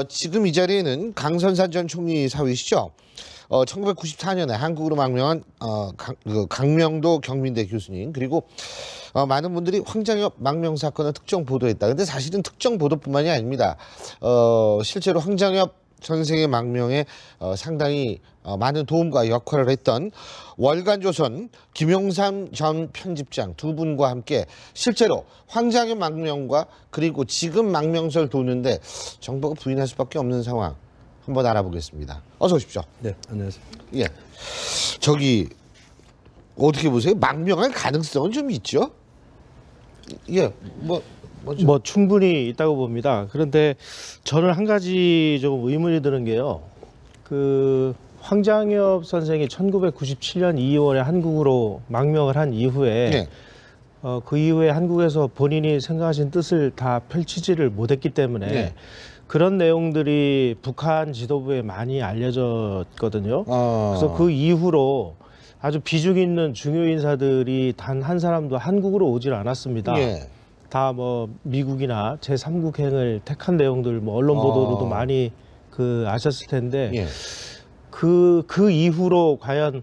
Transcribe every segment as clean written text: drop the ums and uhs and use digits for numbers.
지금 이 자리에는 강선산 전 총리 사위시죠. 1994년에 한국으로 망명한 강명도 경민대 교수님, 그리고 많은 분들이 황장엽 망명 사건을 특정 보도했다. 근데 사실은 특정 보도뿐만이 아닙니다. 실제로 황장엽 선생의 망명에 상당히 많은 도움과 역할을 했던 월간조선 김용삼 전 편집장 두 분과 함께 실제로 황장엽 망명과 그리고 지금 망명설 도는데 정부가 부인할 수밖에 없는 상황 한번 알아보겠습니다. 어서 오십시오. 네, 안녕하세요. 예, 저기 어떻게 보세요? 망명할 가능성은 좀 있죠? 예, 뭐 충분히 있다고 봅니다. 그런데 저는 한 가지 조금 의문이 드는 게요. 그 황장엽 선생이 1997년 2월에 한국으로 망명을 한 이후에 네. 그 이후에 한국에서 본인이 생각하신 뜻을 다 펼치지를 못했기 때문에 네. 그런 내용들이 북한 지도부에 많이 알려졌거든요. 그래서 그 이후로 아주 비중 있는 중요 인사들이 단 한 사람도 한국으로 오질 않았습니다. 예. 다 뭐 미국이나 제3국행을 택한 내용들 뭐 언론 보도로도 많이 아셨을 텐데 예. 그 이후로 과연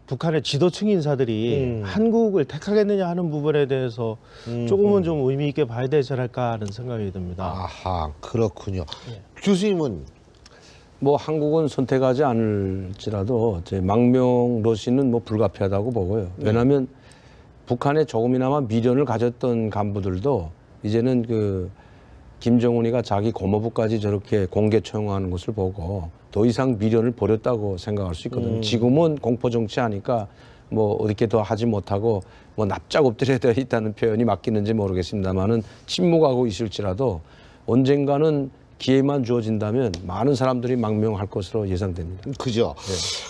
북한의 지도층 인사들이 한국을 택하겠느냐 하는 부분에 대해서 조금은 좀 의미 있게 봐야 되지 않을까 하는 생각이 듭니다. 아하, 그렇군요. 예. 교수님은 뭐 한국은 선택하지 않을지라도 제 망명 러시는 뭐 불가피하다고 보고요. 왜냐하면 북한에 조금이나마 미련을 가졌던 간부들도 이제는 그 김정은이가 자기 고모부까지 저렇게 공개 처형하는 것을 보고 더 이상 미련을 버렸다고 생각할 수 있거든요. 지금은 공포 정치하니까 뭐 어떻게 더 하지 못하고 뭐 납작 엎드려 있다는 표현이 맞기는지 모르겠습니다만은 침묵하고 있을지라도 언젠가는 기회만 주어진다면 많은 사람들이 망명할 것으로 예상됩니다. 그죠.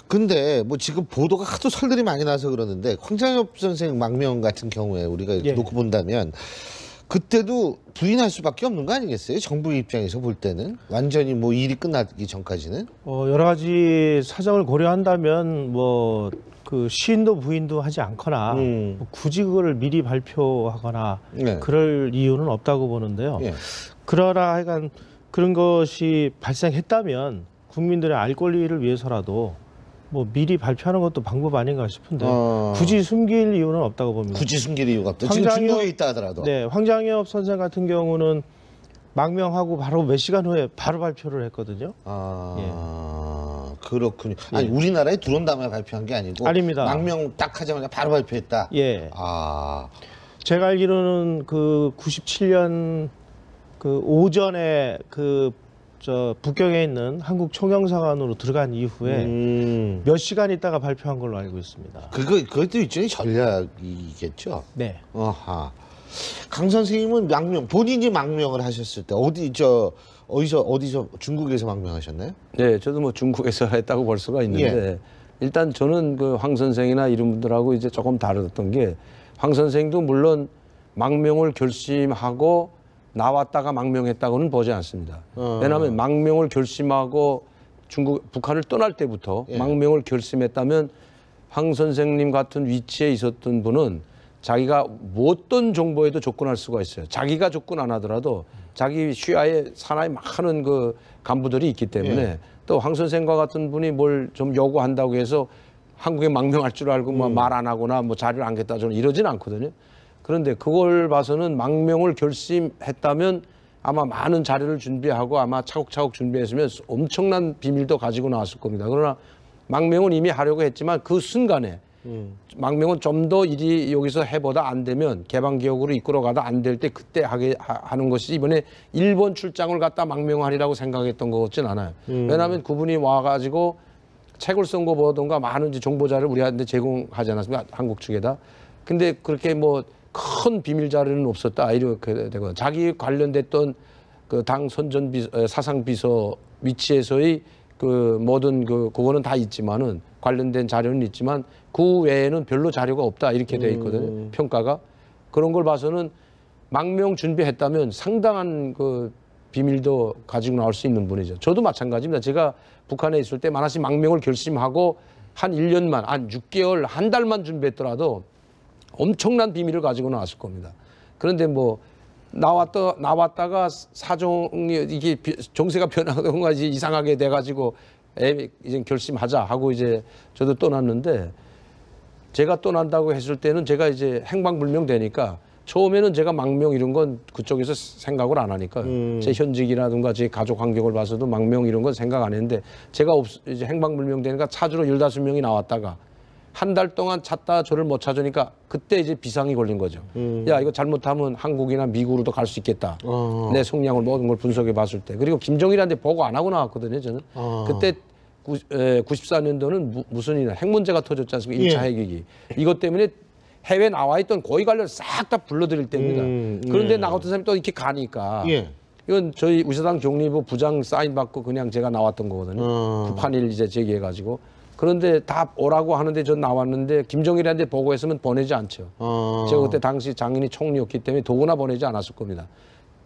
근데 뭐 지금 보도가 하도 설들이 많이 나서 그러는데 황장엽 선생 망명 같은 경우에 우리가 이렇게 예. 놓고 본다면 그때도 부인할 수밖에 없는 거 아니겠어요? 정부 입장에서 볼 때는 완전히 뭐 일이 끝나기 전까지는. 여러 가지 사정을 고려한다면 뭐 그 시인도 부인도 하지 않거나 뭐 굳이 그거를 미리 발표하거나 네. 그럴 이유는 없다고 보는데요. 예. 그러나 하여간 그런 것이 발생했다면 국민들의 알 권리를 위해서라도 뭐 미리 발표하는 것도 방법 아닌가 싶은데 굳이 숨길 이유는 없다고 봅니다. 굳이 숨길 이유가 없다. 지금 황장엽- 중국에 있다 하더라도. 네, 황장엽 선생 같은 경우는 망명하고 바로 몇 시간 후에 바로 발표를 했거든요. 그렇군요. 아니 우리나라에 들어온 다음에 발표한 게 아니고 아닙니다. 망명 딱 하자마자 바로 발표했다. 예. 아, 제가 알기로는 그 97년 그 오전에 북경에 있는 한국 총영사관으로 들어간 이후에 몇 시간 있다가 발표한 걸로 알고 있습니다. 그것도 일종의 전략이겠죠. 네. 아하. 강 선생님은 본인이 망명을 하셨을 때 어디서 중국에서 망명하셨나요? 네, 저도 뭐 중국에서 했다고 볼 수가 있는데 일단 저는 그 황 선생이나 이런 분들하고 이제 조금 다르던 게 황 선생도 물론 망명을 결심하고 나왔다가 망명했다고는 보지 않습니다. 왜냐하면 망명을 결심하고 북한을 떠날 때부터 망명을 결심했다면 황 선생님 같은 위치에 있었던 분은 자기가 어떤 정보에도 접근할 수가 있어요. 자기가 접근 안 하더라도 자기 시야에 사나이 많은 그 간부들이 있기 때문에 또 황 선생과 같은 분이 뭘 좀 요구한다고 해서 한국에 망명할 줄 알고 뭐 말 안 하거나 뭐 자리를 안 겠다 저는 이러진 않거든요. 그런데 그걸 봐서는 망명을 결심했다면 아마 많은 자료를 준비하고 아마 차곡차곡 준비했으면 엄청난 비밀도 가지고 나왔을 겁니다. 그러나 망명은 이미 하려고 했지만 그 순간에 망명은 좀 더 일이 여기서 해보다 안 되면 개방기업으로 이끌어가다 안 될 때 그때 하는 것이 이번에 일본 출장을 갔다 망명하리라고 생각했던 것 같진 않아요. 왜냐하면 그분이 와가지고 책을 쓴 거 보던가 많은 정보자를 우리한테 제공하지 않았습니까? 한국 측에다. 근데 그렇게 뭐 큰 비밀 자료는 없었다 이렇게 되고 자기 관련됐던 그 당 사상비서 위치에서의 그 모든 그거는 다 있지만은 관련된 자료는 있지만 그 외에는 별로 자료가 없다 이렇게 돼 있거든요. 평가가. 그런 걸 봐서는 망명 준비했다면 상당한 그 비밀도 가지고 나올 수 있는 분이죠. 저도 마찬가지입니다. 제가 북한에 있을 때 만약에 망명을 결심하고 한 1년만, 한 6개월, 한 달만 준비했더라도 엄청난 비밀을 가지고 나왔을 겁니다. 그런데 뭐 나왔다가 사정이 이게 정세가 변하던가 이제 이상하게 돼가지고 이제 결심하자 하고 이제 저도 떠났는데 제가 떠난다고 했을 때는 제가 이제 행방불명 되니까 처음에는 제가 망명 이런 건 그쪽에서 생각을 안 하니까 제 현직이라든가 제 가족 환경을 봐서도 망명 이런 건 생각 안 했는데 제가 이제 행방불명 되니까 찾으러 15명이 나왔다가 한 달 동안 찾다 저를 못 찾으니까 그때 이제 비상이 걸린 거죠. 야, 이거 잘못하면 한국이나 미국으로도 갈 수 있겠다. 내 성향을 모든 걸 분석해 봤을 때. 그리고 김정일한테 보고 안 하고 나왔거든요, 저는. 그때 94년도는 무슨 일이냐. 핵 문제가 터졌지 않습니까? 1차 핵위기. 이것 때문에 해외 나와 있던 고위 관련 싹 다 불러들일 때입니다. 그런데 나 같은 사람이 또 이렇게 가니까 이건 저희 우시당 경리부 부장 사인 받고 그냥 제가 나왔던 거거든요. 북한일 이제 제기해가지고. 그런데 다 오라고 하는데 전 나왔는데 김정일한테 보고했으면 보내지 않죠. 제가 그때 당시 장인이 총리였기 때문에 도구나 보내지 않았을 겁니다.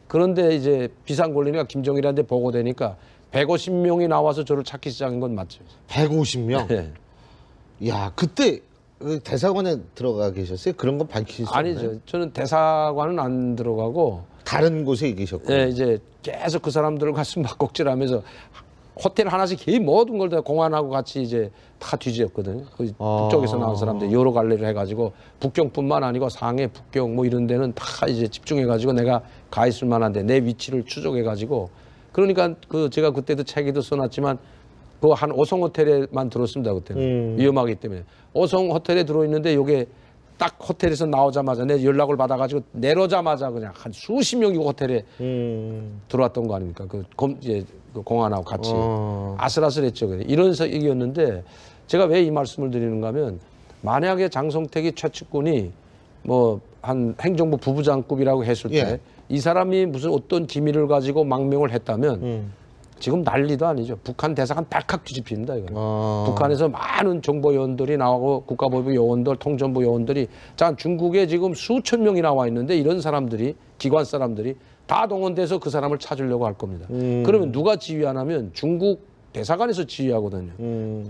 그런데 이제 비상 걸리니까 김정일한테 보고되니까 150명이 나와서 저를 찾기 시작한 건 맞죠. 150명? 네. 야, 그때 대사관에 들어가 계셨어요? 그런 건 밝히실 수 없나요? 아니죠. 저는 대사관은 안 들어가고 다른 곳에 계셨고. 예, 이제 계속 그 사람들을 가슴 막곡질하면서 호텔 하나씩 거의 모든 걸 다 공안하고 같이 이제 다 뒤지었거든요. 그 북쪽에서 나온 사람들 여러 갈래를 해가지고 북경뿐만 아니고 상해, 북경 뭐 이런 데는 다 이제 집중해가지고 내가 가 있을 만한데 내 위치를 추적해가지고 그러니까 그 제가 그때도 책에도 써놨지만 그 한 오성 호텔에만 들었습니다 그때는 위험하기 때문에 오성 호텔에 들어있는데 요게 딱 호텔에서 나오자마자 내 연락을 받아가지고 내려오자마자 그냥 한 수십 명이 호텔에 들어왔던 거 아닙니까? 이제 그 공안하고 같이 아슬아슬했죠. 이런 얘기였는데 제가 왜 이 말씀을 드리는가 하면 만약에 장성택이 최측근이 뭐 한 행정부 부부장급이라고 했을 때 이 사람이 무슨 어떤 기밀을 가지고 망명을 했다면 지금 난리도 아니죠. 북한 대사관 발칵 뒤집힙니다. 이거. 북한에서 많은 정보 요원들이 나오고 국가보위부 요원들, 통전부 요원들이 자 중국에 지금 수천 명이 나와 있는데 이런 사람들이 기관 사람들이 다 동원돼서 그 사람을 찾으려고 할 겁니다. 그러면 누가 지휘하냐면 중국 대사관에서 지휘하거든요.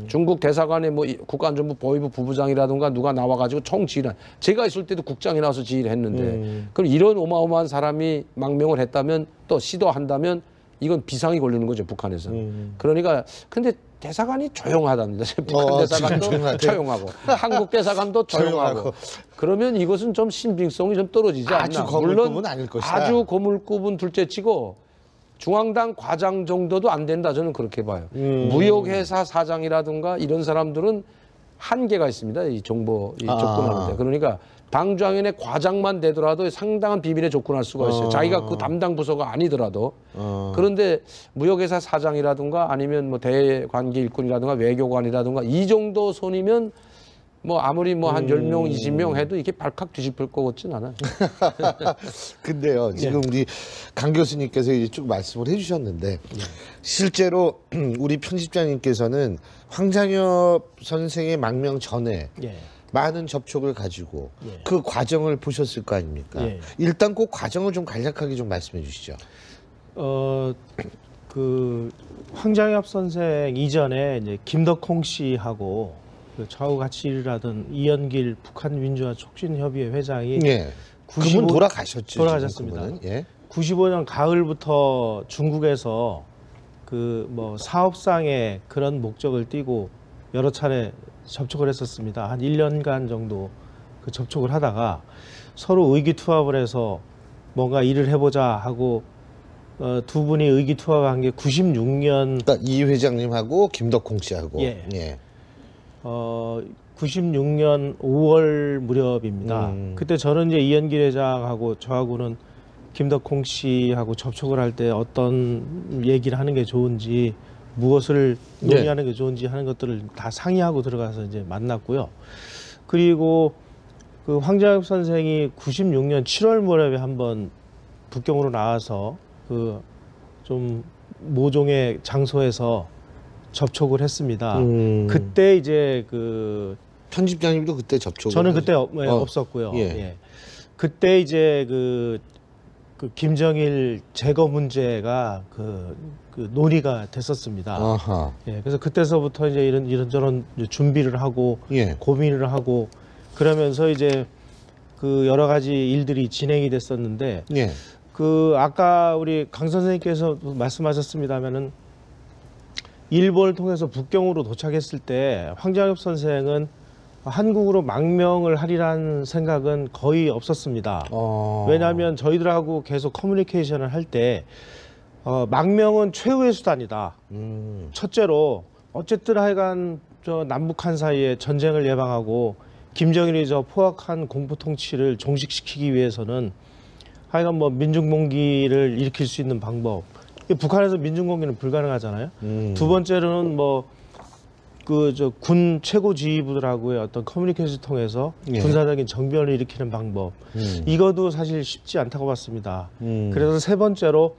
중국 대사관에 뭐 국가안전부 보위부 부부장이라든가 누가 나와가지고 총지휘를 제가 있을 때도 국장이 나와서 지휘를 했는데 그럼 이런 어마어마한 사람이 망명을 했다면 또 시도한다면 이건 비상이 걸리는 거죠 북한에서. 그러니까 근데 대사관이 조용하답니다. 북한 대사관도 조용하고 한국 대사관도 조용하고. 그러면 이것은 좀 신빙성이 좀 떨어지지 않나. 아주 거물급은 아닐 것이다. 아주 거물급은 둘째치고 중앙당 과장 정도도 안 된다. 저는 그렇게 봐요. 무역회사 사장이라든가 이런 사람들은 한계가 있습니다. 이 정보 접근하는데. 그러니까 당좌위원회 과장만 되더라도 상당한 비밀에 접근할 수가 있어요. 자기가 그 담당 부서가 아니더라도. 그런데 무역회사 사장이라든가 아니면 뭐 대관계 일꾼이라든가 외교관이라든가 이 정도 손이면 뭐 아무리 뭐 한 10명, 20명 해도 이게 발칵 뒤집힐 것 같진 않아요. 근데요, 지금 우리 강 교수님께서 이제 쭉 말씀을 해주셨는데 실제로 우리 편집장님께서는 황장엽 선생의 망명 전에 많은 접촉을 가지고 그 과정을 보셨을 거 아닙니까? 일단 그 과정을 좀 간략하게 좀 말씀해 주시죠. 그 황장엽 선생 이전에 이제 김덕홍 씨하고 저하고 같이 일을 하던 이연길 북한 민주화 촉진협의회 회장이 그분 돌아가셨죠. 돌아가셨습니다. 95년 가을부터 중국에서 그 뭐 사업상의 그런 목적을 띠고 여러 차례 접촉을 했었습니다. 한 1년간 정도 그 접촉을 하다가 서로 의기투합을 해서 뭔가 일을 해보자 하고 두 분이 의기투합한 게 96년. 그러니까 이 회장님하고 김덕홍 씨하고. 96년 5월 무렵입니다. 그때 저는 이제 이연길 회장하고 저하고는 김덕홍 씨하고 접촉을 할 때 어떤 얘기를 하는 게 좋은지 무엇을 논의하는 게 좋은지 하는 것들을 다 상의하고 들어가서 이제 만났고요. 그리고 그 황장엽 선생이 96년 7월 무렵에 한번 북경으로 나와서 그 좀 모종의 장소에서 접촉을 했습니다. 그때 이제 그 편집장님도 그때 접촉을 저는 그때 없었고요. 그때 이제 그 김정일 제거 문제가 그 논의가 됐었습니다. 그래서 그때서부터 이제 이런저런 준비를 하고 고민을 하고 그러면서 이제 그 여러 가지 일들이 진행이 됐었는데 그 아까 우리 강 선생님께서 말씀하셨습니다면은 일본을 통해서 북경으로 도착했을 때 황장엽 선생은 한국으로 망명을 하리라는 생각은 거의 없었습니다. 왜냐하면 저희들하고 계속 커뮤니케이션을 할 때 망명은 최후의 수단이다. 첫째로 어쨌든 하여간 저 남북한 사이에 전쟁을 예방하고 김정일이 저 포악한 공포 통치를 종식시키기 위해서는 하여간 뭐 민중봉기를 일으킬 수 있는 방법. 북한에서 민중공개는 불가능하잖아요. 두 번째로는 뭐 그 저 군 최고 지휘부들하고의 어떤 커뮤니케이션을 통해서 예. 군사적인 정변을 일으키는 방법. 이것도 사실 쉽지 않다고 봤습니다. 그래서 세 번째로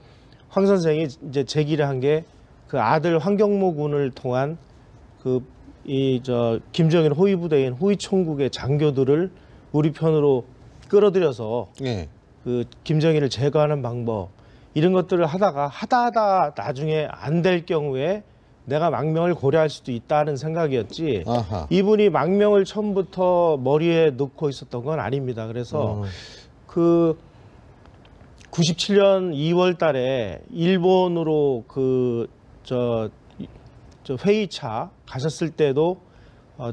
황 선생이 이제 제기를 한 게 그 아들 황경모 군을 통한 그 이 저 김정일 호위 부대인 호위 총국의 장교들을 우리 편으로 끌어들여서 예. 그 김정일을 제거하는 방법 이런 것들을 하다가 나중에 안 될 경우에 내가 망명을 고려할 수도 있다는 생각이었지. 아하. 이분이 망명을 처음부터 머리에 넣고 있었던 건 아닙니다. 그래서 그 97년 2월 달에 일본으로 저 회의차 가셨을 때도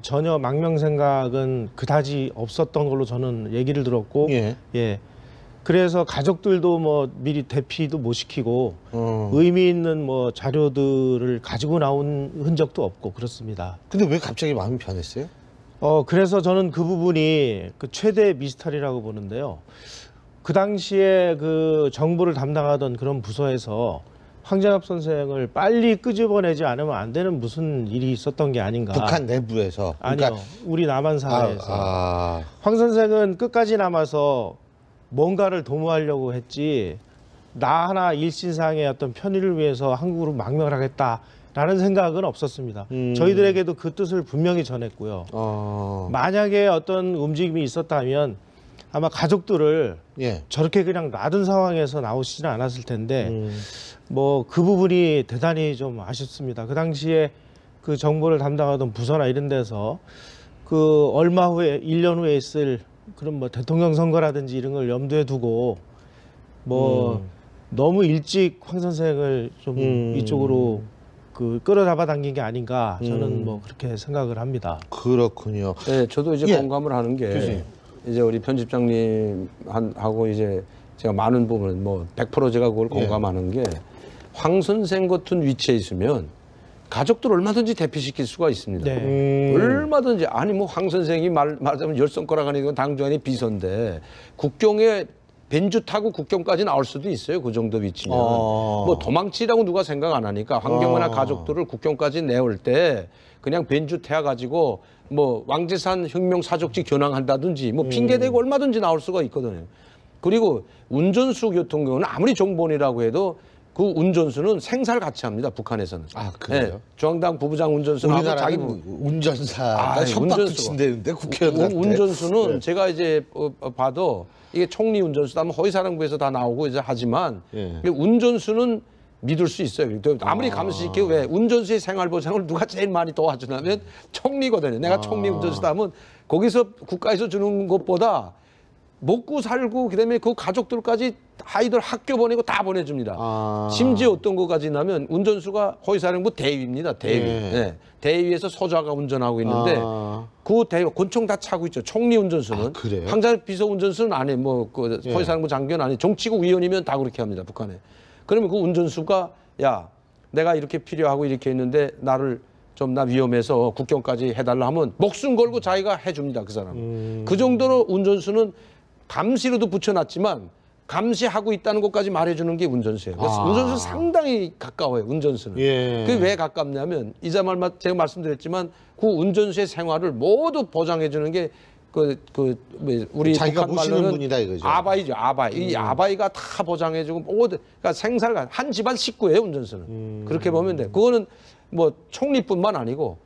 전혀 망명 생각은 그다지 없었던 걸로 저는 얘기를 들었고 예. 예. 그래서 가족들도 뭐 미리 대피도 못 시키고 의미 있는 뭐 자료들을 가지고 나온 흔적도 없고 그렇습니다. 근데 왜 갑자기 마음이 변했어요? 그래서 저는 그 부분이 그 최대 미스터리라고 보는데요. 그 당시에 그 정보를 담당하던 그런 부서에서 황장엽 선생을 빨리 끄집어내지 않으면 안 되는 무슨 일이 있었던 게 아닌가. 북한 내부에서. 아니요. 우리 남한 사회에서. 아. 황 선생은 끝까지 남아서 뭔가를 도모하려고 했지 나 하나 일신상의 어떤 편의를 위해서 한국으로 망명을 하겠다라는 생각은 없었습니다. 저희들에게도 그 뜻을 분명히 전했고요. 만약에 어떤 움직임이 있었다면 아마 가족들을 예. 저렇게 그냥 놔둔 상황에서 나오시지는 않았을 텐데 뭐 그 부분이 대단히 좀 아쉽습니다. 그 당시에 그 정보를 담당하던 부서나 이런 데서 그 얼마 후에 1년 후에 있을 그런 뭐 대통령 선거라든지 이런 걸 염두에 두고 뭐 너무 일찍 황 선생을 좀 이쪽으로 그 끌어잡아 당긴 게 아닌가 저는 뭐 그렇게 생각을 합니다. 그렇군요. 네, 저도 이제 예. 공감을 하는 게 교수님. 이제 우리 편집장님 하고 이제 제가 많은 부분 뭐 100% 제가 그걸 예. 공감하는 게 황 선생 같은 위치에 있으면 가족들 얼마든지 대피시킬 수가 있습니다. 네. 얼마든지 아니 뭐 황 선생이 말하자면 열 손가락 안에 이건 당정의 비서인데 국경에 벤주 타고 국경까지 나올 수도 있어요. 그 정도 위치면 뭐 도망치라고 누가 생각 안 하니까 황경호나 가족들을 국경까지 내올 때 그냥 벤주 태워 가지고 뭐 왕제산 혁명 사족지 겨냥한다든지 뭐 핑계 대고 얼마든지 나올 수가 있거든요. 그리고 운전수 교통경우는 아무리 정보원이라고 해도 그 운전수는 생사를 같이 합니다. 북한에서는. 아, 그래요? 네, 중앙당 부부장 운전수는 우리나라는 자기 운전사가 협박도 운전수가. 친대는데 국회의원 운전수는 네. 제가 이제 봐도 이게 총리 운전수다 하면 허위사령부에서 다 나오고 이제 하지만 예. 운전수는 믿을 수 있어요. 아무리 감시시키고 왜 운전수의 생활보장을 누가 제일 많이 도와주냐면 총리거든요. 내가 총리 운전수다 하면 거기서 국가에서 주는 것보다 먹고 살고 그다음에 그 가족들까지 아이들 학교 보내고 다 보내줍니다. 심지어 어떤 것까지 나면 운전수가 허위사령부 대위입니다. 대위. 예. 네. 대위에서 소좌가 운전하고 있는데 그 대위 권총 다 차고 있죠. 총리 운전수는. 그래요? 황장엽 비서 운전수는 안 해. 뭐그 허위사령부 장관 안 해. 정치국 위원이면 다 그렇게 합니다. 북한에. 그러면 그 운전수가 야 내가 이렇게 필요하고 이렇게 했는데 나를 좀 나 위험해서 국경까지 해달라 하면 목숨 걸고 자기가 해줍니다. 그 사람. 그 정도로 운전수는 감시로도 붙여놨지만 감시하고 있다는 것까지 말해주는 게 운전수예요. 그래서 운전수는 상당히 가까워요. 운전수는. 예. 그게 왜 가깝냐면 이자말 제가 말씀드렸지만 그 운전수의 생활을 모두 보장해주는 게 우리 자기가 북한 모시는 말로는 분이다 이거죠. 아바이죠. 아바이. 이 아바이가 다 보장해주고 모두 그러니까 생사를 한 집안 식구예요. 운전수는. 그렇게 보면 돼. 그거는 뭐 총리뿐만 아니고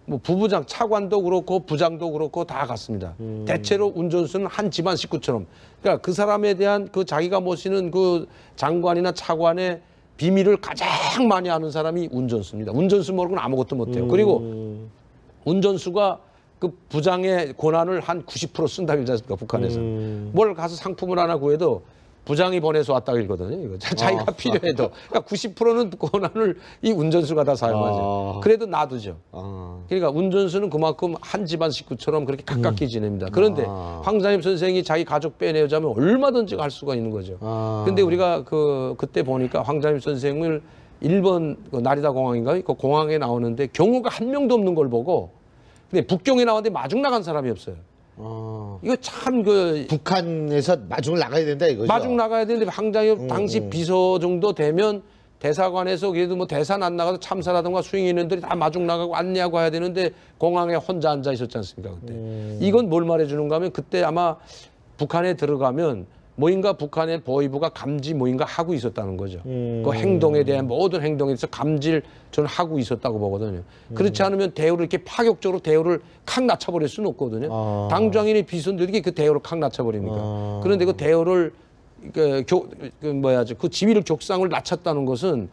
뭐 부부장, 차관도 그렇고 부장도 그렇고 다 같습니다. 대체로 운전수는 한 집안 식구처럼. 그러니까 그 사람에 대한 그 자기가 모시는 그 장관이나 차관의 비밀을 가장 많이 아는 사람이 운전수입니다. 운전수 모르고는 아무것도 못해요. 그리고 운전수가 그 부장의 권한을 한 90% 쓴다고 그러지 않습니까? 북한에서. 뭘 가서 상품을 하나 구해도 부장이 보내서 왔다고 읽거든요. 이거 자기가 필요해도. 그러니까 90%는 권한을 이 운전수가 다 사용하죠. 그래도 놔두죠. 그러니까 운전수는 그만큼 한 집안 식구처럼 그렇게 가깝게 지냅니다. 그런데 황장엽 선생이 자기 가족 빼내자면 얼마든지 갈 수가 있는 거죠. 근데 우리가 그때 보니까 황장엽 선생을 일본 그 나리다 공항인가요? 그 공항에 나오는데 경호가 한 명도 없는 걸 보고 근데 북경에 나왔는데 마중 나간 사람이 없어요. 이거 참 북한에서 마중을 나가야 된다 이거죠. 마중 나가야 되는데 황장엽 당시 비서 정도 되면 대사관에서 그래도 뭐 대사는 안 나가서 참사라든가 수행인원들이 다 마중 나가고 안내하고 해야 되는데 공항에 혼자 앉아 있었지 않습니까 그때. 이건 뭘 말해주는가 하면 그때 아마 북한에 들어가면 뭐인가 북한의 보위부가 감지 뭐인가 하고 있었다는 거죠. 그 행동에 대한 모든 행동에 대해서 감지를 저는 하고 있었다고 보거든요. 그렇지 않으면 대우를 이렇게 파격적으로 대우를 칵 낮춰버릴 수는 없거든요. 당장인이 비선들이 그 대우를 칵 낮춰버립니까? 그런데 그 대우를 그 지휘력 격상을 낮췄다는 것은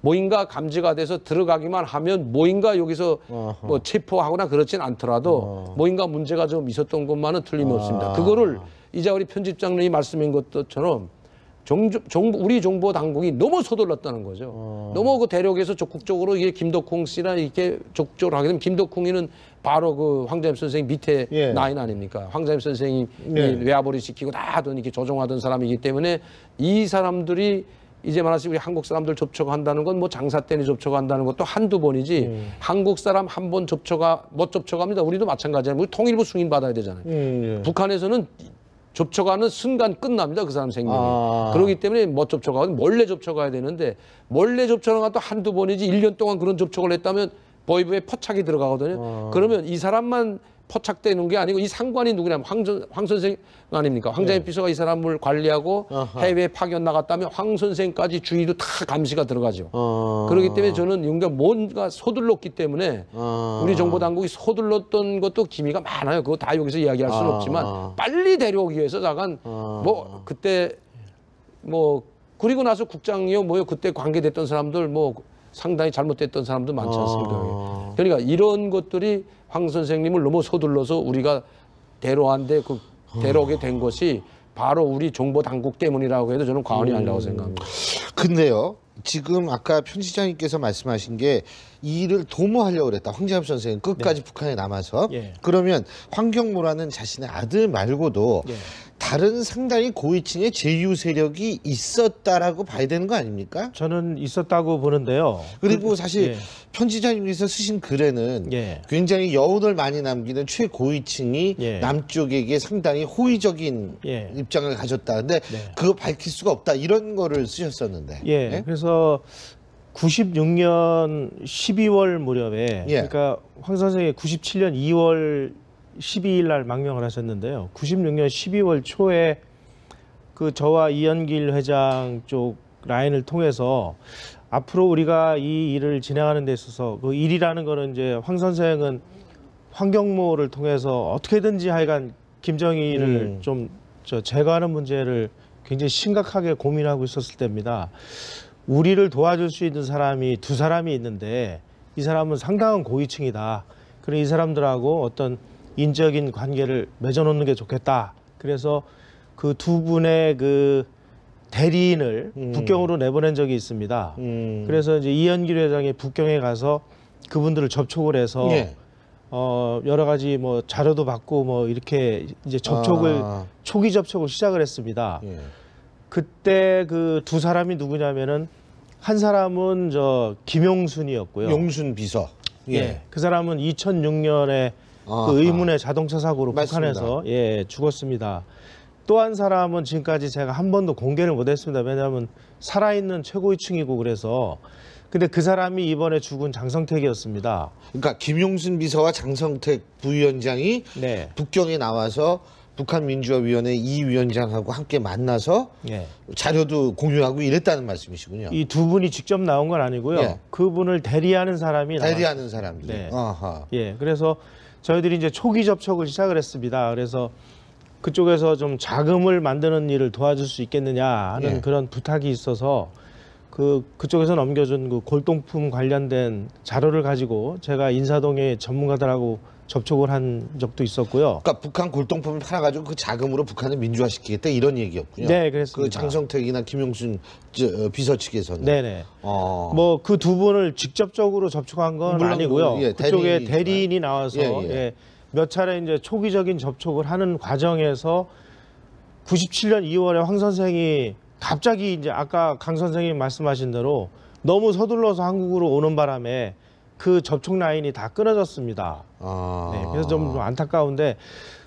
뭐인가 감지가 돼서 들어가기만 하면 뭐인가 여기서 뭐 체포하거나 그렇진 않더라도 뭐인가 문제가 좀 있었던 것만은 틀림없습니다. 그거를 이제 우리 편집장님이 말씀한 것처럼 우리 정보 당국이 너무 서둘렀다는 거죠. 너무 그 대륙에서 적극적으로 이게 김덕홍 씨랑 이렇게 적극적으로 하게 되면 김덕홍이는 바로 그 황장엽 선생 밑에 라인 아닙니까? 황장엽 선생이 외화벌이 시키고 다 하던 이렇게 조종하던 사람이기 때문에 이 사람들이 이제 말하시 우리 한국 사람들 접촉한다는 건 뭐 장사 때문에 접촉한다는 것도 한두 번이지 한국 사람 한 번 못 접촉합니다. 우리도 마찬가지예요. 우리 통일부 승인 받아야 되잖아요. 북한에서는 접촉하는 순간 끝납니다. 그 사람 생명이. 그렇기 때문에 못 접촉하고 몰래 접촉해야 되는데 몰래 접촉하는 것도 한두 번이지 1년 동안 그런 접촉을 했다면 보위부에 포착이 들어가거든요. 그러면 이 사람만 포착되는 게 아니고 이 상관이 누구냐면 황 선생 아닙니까? 황장엽 비서가 이 사람을 관리하고 해외에 파견 나갔다면 황 선생까지 주의도 다 감시가 들어가죠. 그렇기 때문에 저는 뭔가 서둘렀기 때문에 우리 정보당국이 서둘렀던 것도 기미가 많아요. 그거 다 여기서 이야기할 수는 없지만 빨리 데려오기 위해서 잠깐 뭐 그때 뭐 그리고 나서 국장이요 뭐요 그때 관계됐던 사람들 뭐 상당히 잘못됐던 사람도 많지 않습니까? 그러니까 이런 것들이 황 선생님을 너무 서둘러서 우리가 데려왔는데 그 데려오게 된 것이 바로 우리 정보 당국 때문이라고 해도 저는 과언이 아니라고 생각합니다. 근데요, 지금 아까 편집장님께서 말씀하신 게 이 일을 도모하려고 그랬다. 황장엽 선생은 끝까지 북한에 남아서. 그러면 황경모라는 자신의 아들 말고도 다른 상당히 고위층의 제휴 세력이 있었다라고 봐야 되는 거 아닙니까? 저는 있었다고 보는데요. 그리고 사실 편집장님께서 쓰신 글에는 굉장히 여운을 많이 남기는 최고위층이 남쪽에게 상당히 호의적인 입장을 가졌다. 근데 그거 밝힐 수가 없다. 이런 거를 쓰셨었는데. 그래서 96년 12월 무렵에 그러니까 황 선생이 97년 2월 12일 날 망명을 하셨는데요. 96년 12월 초에 그 저와 이현길 회장 쪽 라인을 통해서 앞으로 우리가 이 일을 진행하는 데 있어서 그 일이라는 거는 이제 황 선생은 황경모를 통해서 어떻게든지 하여간 김정일을 좀 제거하는 문제를 굉장히 심각하게 고민하고 있었을 때입니다. 우리를 도와줄 수 있는 사람이 두 사람이 있는데 이 사람은 상당한 고위층이다. 그래 이 사람들하고 어떤 인적인 관계를 맺어놓는 게 좋겠다. 그래서 그 두 분의 그 대리인을 북경으로 내보낸 적이 있습니다. 그래서 이제 이현길 회장이 북경에 가서 그분들을 접촉을 해서 여러 가지 뭐 자료도 받고 뭐 이렇게 이제 접촉을 초기 접촉을 시작을 했습니다. 그때 그 두 사람이 누구냐면은 한 사람은 김용순이었고요. 용순 비서. 그 사람은 2006년에 그 의문의 자동차 사고로 맞습니다. 북한에서 죽었습니다. 또 한 사람은 지금까지 제가 한 번도 공개를 못했습니다. 왜냐하면 살아있는 최고위층이고 그래서. 근데 그 사람이 이번에 죽은 장성택이었습니다. 그러니까 김용순 비서와 장성택 부위원장이 북경에 나와서 북한민주화위원회 이 위원장하고 함께 만나서 자료도 공유하고 이랬다는 말씀이시군요. 이 두 분이 직접 나온 건 아니고요. 그분을 대리하는 사람이 대리하는 사람들. 그래서 저희들이 이제 초기 접촉을 시작을 했습니다. 그래서 그쪽에서 좀 자금을 만드는 일을 도와줄 수 있겠느냐 하는 그런 부탁이 있어서 그쪽에서 넘겨준 그 골동품 관련된 자료를 가지고 제가 인사동의 전문가들하고 접촉을 한 적도 있었고요. 그러니까 북한 골동품을 팔아가지고 그 자금으로 북한을 민주화시키겠다 이런 얘기였군요. 네, 그랬습니다. 그 장성택이나 김용순 비서 측에서는. 네네. 어. 뭐 그 두 분을 직접적으로 접촉한 건 물론 아니고요. 예, 그쪽에 대리인이지만. 대리인이 나와서 예, 예. 몇 차례 이제 초기적인 접촉을 하는 과정에서 97년 2월에 황 선생이 갑자기 이제 아까 강 선생이 말씀하신 대로 너무 서둘러서 한국으로 오는 바람에 그 접촉 라인이 다 끊어졌습니다. 아. 네, 그래서 좀 안타까운데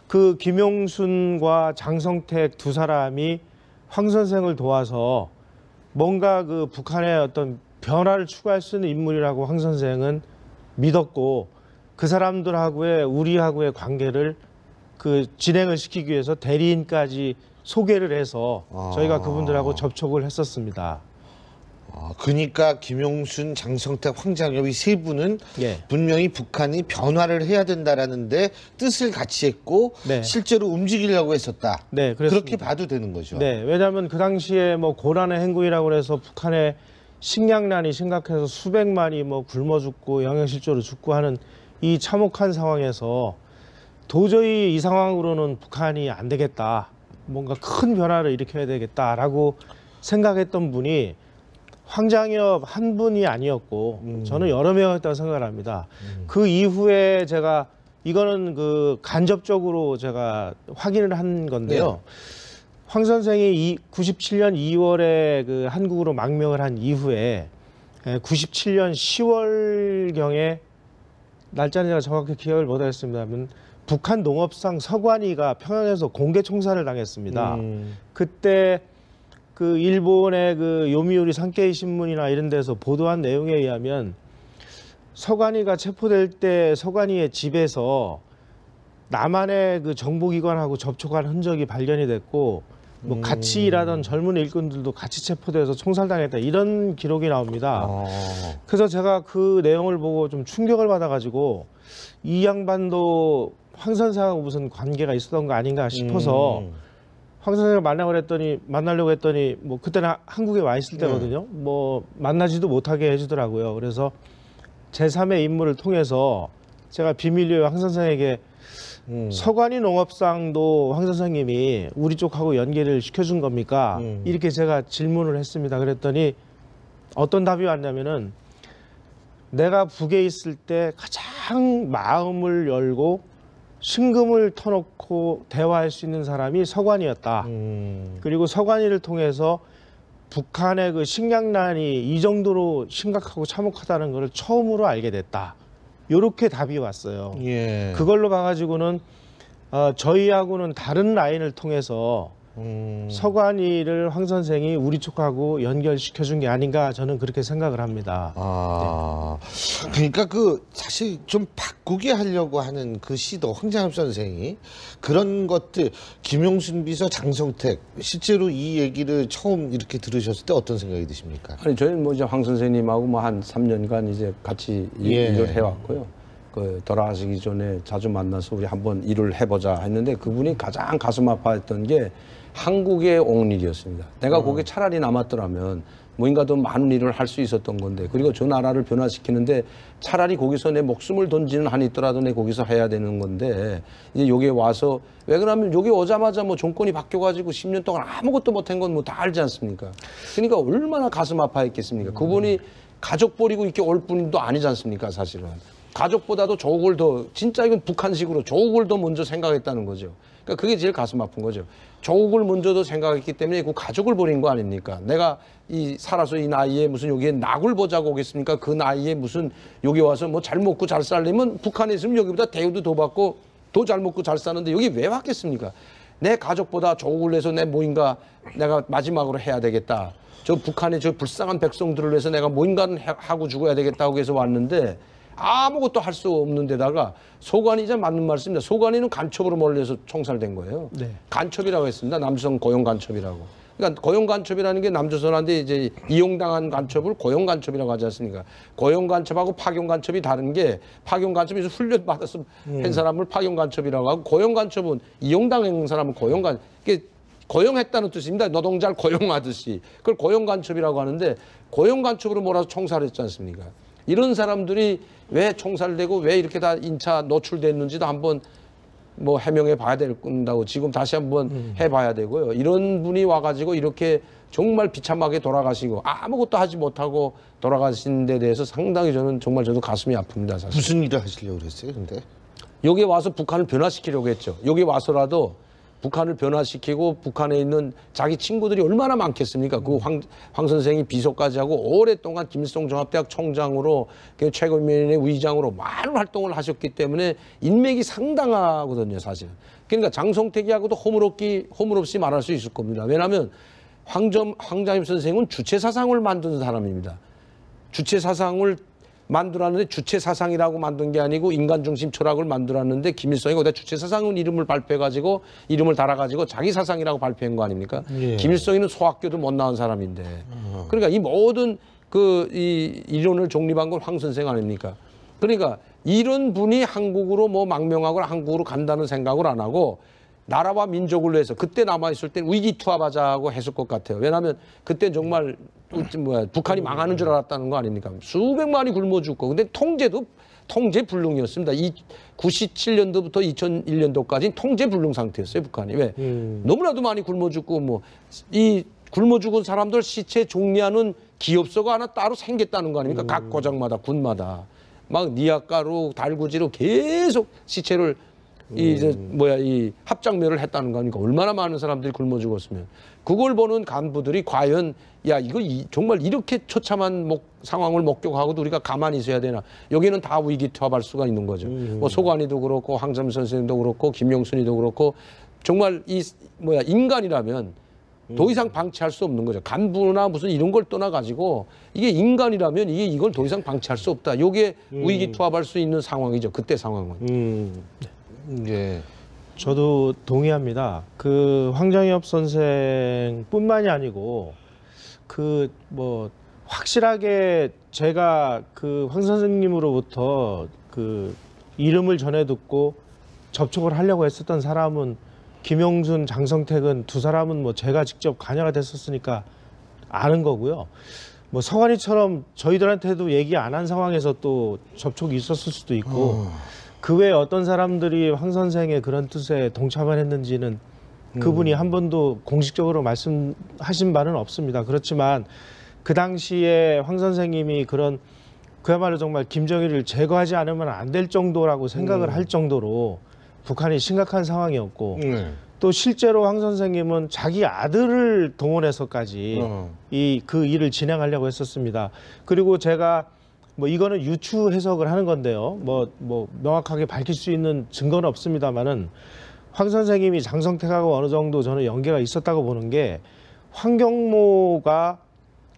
그 김용순과 장성택 두 사람이 황 선생을 도와서 뭔가 그 북한의 어떤 변화를 추구할 수 있는 인물이라고 황 선생은 믿었고 그 사람들하고의 우리하고의 관계를 그 진행을 시키기 위해서 대리인까지 소개를 해서 저희가 그분들하고 접촉을 했었습니다. 그러니까 김용순, 장성택, 황장엽 이 세 분은 예. 분명히 북한이 변화를 해야 된다라는데 뜻을 같이 했고 네. 실제로 움직이려고 했었다. 네, 그렇습니다. 그렇게 봐도 되는 거죠. 네, 왜냐하면 그 당시에 뭐 고란의 행군이라고 해서 북한의 식량난이 심각해서 수백만이 뭐 굶어 죽고 영양실조로 죽고 하는 이 참혹한 상황에서 도저히 이 상황으로는 북한이 안 되겠다. 뭔가 큰 변화를 일으켜야 되겠다라고 생각했던 분이 황장엽 한 분이 아니었고 저는 여러 명이었다고 생각을 합니다. 그 이후에 제가 이거는 그 간접적으로 제가 확인을 한 건데요. 네. 황 선생이 97년 2월에 그 한국으로 망명을 한 이후에 97년 10월경에 날짜는 제가 정확히 기억을 못하겠습니다만 북한 농업상 서관이가 평양에서 공개 총살을 당했습니다. 그때 그 일본의 그 요미우리 산케이 신문이나 이런 데서 보도한 내용에 의하면 서관이가 체포될 때 서관이의 집에서 남한의 그 정보기관하고 접촉한 흔적이 발견이 됐고 뭐 같이 일하던 젊은 일꾼들도 같이 체포돼서 총살당했다 이런 기록이 나옵니다. 그래서 제가 그 내용을 보고 좀 충격을 받아가지고 이 양반도 황 선생하고 무슨 관계가 있었던 거 아닌가 싶어서 황 선생을 만나려고 했더니 뭐 그때는 한국에 와 있을 때거든요. 뭐 만나지도 못하게 해주더라고요. 그래서 제3의 인물을 통해서 제가 비밀리에 황 선생에게 서관이 농업상도 황 선생님이 우리 쪽하고 연계를 시켜준 겁니까? 이렇게 제가 질문을 했습니다. 그랬더니 어떤 답이 왔냐면은 내가 북에 있을 때 가장 마음을 열고 신금을 터놓고 대화할 수 있는 사람이 서관이었다. 그리고 서관이를 통해서 북한의 그 식량난이 이 정도로 심각하고 참혹하다는 것을 처음으로 알게 됐다. 이렇게 답이 왔어요. 예. 그걸로 봐가지고는 저희하고는 다른 라인을 통해서 서관이를 황 선생이 우리 쪽하고 연결시켜준 게 아닌가 저는 그렇게 생각을 합니다. 그러니까 그 사실 좀 바꾸게 하려고 하는 그 시도 황장엽 선생이 그런 것들 김용순 비서 장성택 실제로 이 얘기를 처음 이렇게 들으셨을 때 어떤 생각이 드십니까? 아니 저희는 뭐 이제 황 선생님하고 뭐 한 3년간 이제 같이 일을 해왔고요. 그 돌아가시기 전에 자주 만나서 우리 한번 일을 해보자 했는데 그분이 가장 가슴 아파했던 게 한국에 온 일이었습니다. 내가 거기 차라리 남았더라면 뭔가 더 많은 일을 할 수 있었던 건데 그리고 저 나라를 변화시키는데 차라리 거기서 내 목숨을 던지는 한이 있더라도 내 거기서 해야 되는 건데 이제 여기에 와서 왜 그러냐면 여기 오자마자 뭐 정권이 바뀌어가지고 10년 동안 아무것도 못한 건 뭐 다 알지 않습니까? 그러니까 얼마나 가슴 아파했겠습니까? 그분이 가족 버리고 이렇게 올 뿐도 아니지 않습니까? 사실은. 가족보다도 조국을 더 진짜 이건 북한식으로 조국을 더 먼저 생각했다는 거죠. 그러니까 그게 제일 가슴 아픈 거죠. 조국을 먼저도 생각했기 때문에 그 가족을 버린 거 아닙니까? 내가 이 살아서 이 나이에 무슨 여기에 낙을 보자고 오겠습니까? 그 나이에 무슨 여기 와서 뭐 잘 먹고 잘 살려면 북한에 있으면 여기보다 대우도 더 받고 더 잘 먹고 잘 사는데 여기 왜 왔겠습니까? 내 가족보다 조국을 위해서 내 뭐인가 내가 마지막으로 해야 되겠다. 저 북한의 저 불쌍한 백성들을 위해서 내가 뭔가는 하고 죽어야 되겠다고 해서 왔는데 아무것도 할 수 없는 데다가 소관이자 맞는 말씀입니다. 소관이는 간첩으로 몰려서 총살된 거예요. 네. 간첩이라고 했습니다. 남조선 고용 간첩이라고. 그러니까 고용 간첩이라는 게 남조선한테 이제 이용당한 간첩을 고용 간첩이라고 하지 않습니까? 고용 간첩하고 파견 간첩이 다른 게 파견 간첩이 훈련 받아서 한 사람을 파견 간첩이라고 하고 고용 간첩은 이용당한 사람은 고용 간 이게 고용했다는 뜻입니다. 노동자를 고용하듯이. 그걸 고용 간첩이라고 하는데 고용 간첩으로 몰아서 총살했지 않습니까? 이런 사람들이 왜 총살되고 왜 이렇게 다 인차 노출됐는지도 한번 뭐 해명해 봐야 된다고 지금 다시 한번 해봐야 되고요. 이런 분이 와가지고 이렇게 정말 비참하게 돌아가시고 아무것도 하지 못하고 돌아가신 데 대해서 상당히 저는 정말 저도 가슴이 아픕니다. 사실. 무슨 일을 하시려고 그랬어요, 근데? 여기 와서 북한을 변화시키려고 했죠. 여기 와서라도 북한을 변화시키고 북한에 있는 자기 친구들이 얼마나 많겠습니까? 그 황 선생이 비서까지 하고 오랫동안 김일성 종합대학 총장으로 최고위원회 의장으로 많은 활동을 하셨기 때문에 인맥이 상당하거든요, 사실. 그러니까 장성택이하고도 허물없이 말할 수 있을 겁니다. 왜냐하면 황장엽 선생은 주체 사상을 만든 사람입니다. 주체 사상을 만들었는데 주체 사상이라고 만든 게 아니고 인간 중심 철학을 만들었는데 김일성이 거기다 주체 사상은 이름을 발표해가지고 이름을 달아가지고 자기 사상이라고 발표한 거 아닙니까? 예. 김일성이는 소학교도 못 나온 사람인데 그러니까 이 모든 이 이론을 정립한 건 황 선생 아닙니까? 그러니까 이런 분이 한국으로 뭐 망명하거나 한국으로 간다는 생각을 안 하고 나라와 민족을 위해서 그때 남아있을 땐 위기투합하자고 했을 것 같아요. 왜냐하면 그때 정말 북한이 망하는 줄 알았다는 거 아닙니까? 수백만이 굶어 죽고. 근데 통제 불능이었습니다. 97년도부터 2001년도까지는 통제 불능 상태였어요, 북한이. 왜? 너무나도 많이 굶어 죽고 뭐 이 굶어 죽은 사람들 시체 정리하는 기업소가 하나 따로 생겼다는 거 아닙니까? 각 고장마다 군마다 막 니아가루, 달구지로 계속 시체를 이 합장면을 했다는 거 아닙니까? 얼마나 많은 사람들이 굶어 죽었으면. 그걸 보는 간부들이 과연 야 이거 정말 이렇게 처참한 상황을 목격하고도 우리가 가만히 있어야 되나? 여기는 다 위기투합할 수가 있는 거죠. 뭐 소관이도 그렇고 황점 선생도 그렇고 김용순이도 그렇고 정말 인간이라면 더 이상 방치할 수 없는 거죠. 간부나 무슨 이런 걸 떠나가지고 이게 인간이라면 이걸 더 이상 방치할 수 없다. 이게 위기투합할 수 있는 상황이죠. 그때 상황은. 예. 저도 동의합니다. 그 황장엽 선생뿐만이 아니고 그 뭐 확실하게 제가 그 황 선생님으로부터 그 이름을 전해 듣고 접촉을 하려고 했었던 사람은 김용순, 장성택은 두 사람은 뭐 제가 직접 관여가 됐었으니까 아는 거고요. 뭐 서관이처럼 저희들한테도 얘기 안 한 상황에서 또 접촉이 있었을 수도 있고 그 외에 어떤 사람들이 황 선생의 그런 뜻에 동참을 했는지는 그분이 한 번도 공식적으로 말씀하신 바는 없습니다. 그렇지만 그 당시에 황 선생님이 그야말로 정말 김정일을 제거하지 않으면 안 될 정도라고 생각을 할 정도로 북한이 심각한 상황이었고 또 실제로 황 선생님은 자기 아들을 동원해서까지 그 일을 진행하려고 했었습니다. 그리고 제가 뭐 이거는 유추 해석을 하는 건데요. 뭐 명확하게 밝힐 수 있는 증거는 없습니다만은 황 선생님이 장성택하고 어느 정도 저는 연계가 있었다고 보는 게 황경모가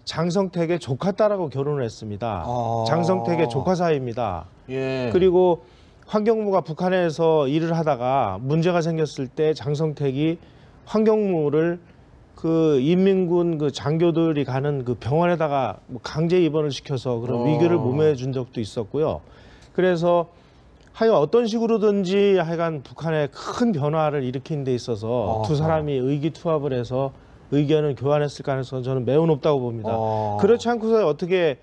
장성택의 조카 딸하고 결혼을 했습니다. 장성택의 조카 사이입니다. 예. 그리고 황경모가 북한에서 일을 하다가 문제가 생겼을 때 장성택이 황경모를 그 인민군 그 장교들이 가는 그 병원에다가 뭐 강제 입원을 시켜서 그런 위기를 모면해 준 적도 있었고요. 그래서 하여간 어떤 식으로든지 하여간 북한에 큰 변화를 일으키는 데 있어서 두 사람이 의기투합을 해서 의견을 교환했을 가능성은 저는 매우 높다고 봅니다. 그렇지 않고서 어떻게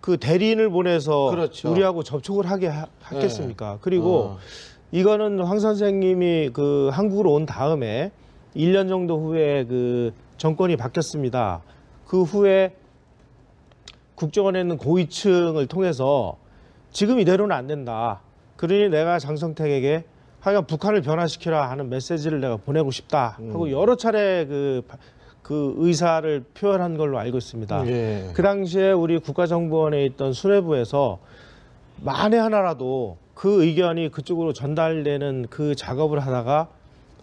그 대리인을 보내서 그렇죠. 우리하고 접촉을 하게 하겠습니까? 그리고 이거는 황 선생님이 그 한국으로 온 다음에 1년 정도 후에 그 정권이 바뀌었습니다. 그 후에 국정원에 있는 고위층을 통해서 지금 이대로는 안 된다. 그러니 내가 장성택에게 하여간 북한을 변화시키라 하는 메시지를 내가 보내고 싶다 하고 여러 차례 그 의사를 표현한 걸로 알고 있습니다. 예. 그 당시에 우리 국가정보원에 있던 수뇌부에서 만에 하나라도 그 의견이 그쪽으로 전달되는 그 작업을 하다가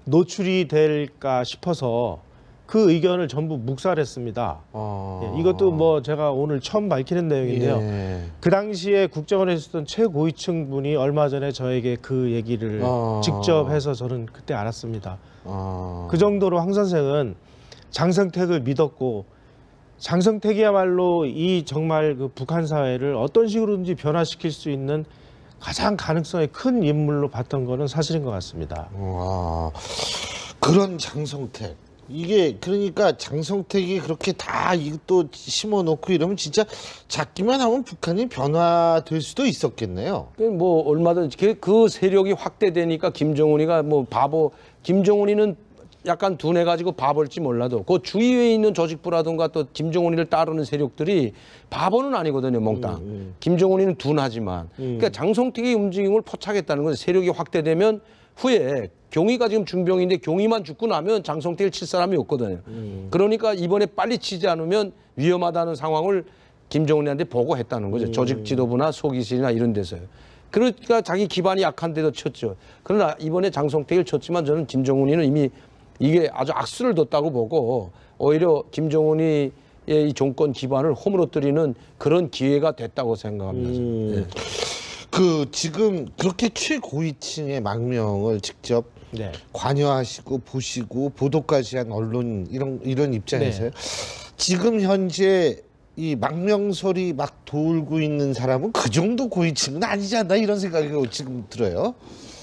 노출이 될까 싶어서 그 의견을 전부 묵살했습니다. 예, 이것도 뭐 제가 오늘 처음 밝히는 내용인데요. 예. 그 당시에 국정원에 있었던 최고위층 분이 얼마 전에 저에게 그 얘기를 직접 해서 저는 그때 알았습니다. 그 정도로 황 선생은 장성택을 믿었고 장성택이야말로 이 정말 그 북한 사회를 어떤 식으로든지 변화시킬 수 있는 가장 가능성이 큰 인물로 봤던 거는 사실인 것 같습니다. 와, 그런 장성택 이게 그러니까 장성택이 그렇게 다 이것도 심어놓고 이러면 진짜 잡기만 하면 북한이 변화될 수도 있었겠네요. 뭐 얼마든지 그 세력이 확대되니까 김정은이가 뭐 바보 김정은이는 약간 둔해 가지고 바볼지 몰라도 그 주위에 있는 조직부라든가 또 김정은이를 따르는 세력들이 바보는 아니거든요, 몽땅. 김정은이는 둔하지만 그러니까 장성택의 움직임을 포착했다는 건 세력이 확대되면 후에 경위가 지금 중병인데 경위만 죽고 나면 장성택을 칠 사람이 없거든요. 그러니까 이번에 빨리 치지 않으면 위험하다는 상황을 김정은이한테 보고했다는 거죠. 조직 지도부나 소기실이나 이런 데서요. 그러니까 자기 기반이 약한데도 쳤죠. 그러나 이번에 장성택을 쳤지만 저는 김정은이는 이미 이게 아주 악수를 뒀다고 보고 오히려 김정은이의 이 정권 기반을 허물어뜨리는 그런 기회가 됐다고 생각합니다. 네. 그 지금 그렇게 최고위층의 망명을 직접 네. 관여하시고 보시고 보도까지 한 언론 이런 입장에서요. 지금 현재 이 망명설이 막 돌고 있는 사람은 그 정도 고위층은 아니지 않나 이런 생각이 지금 들어요.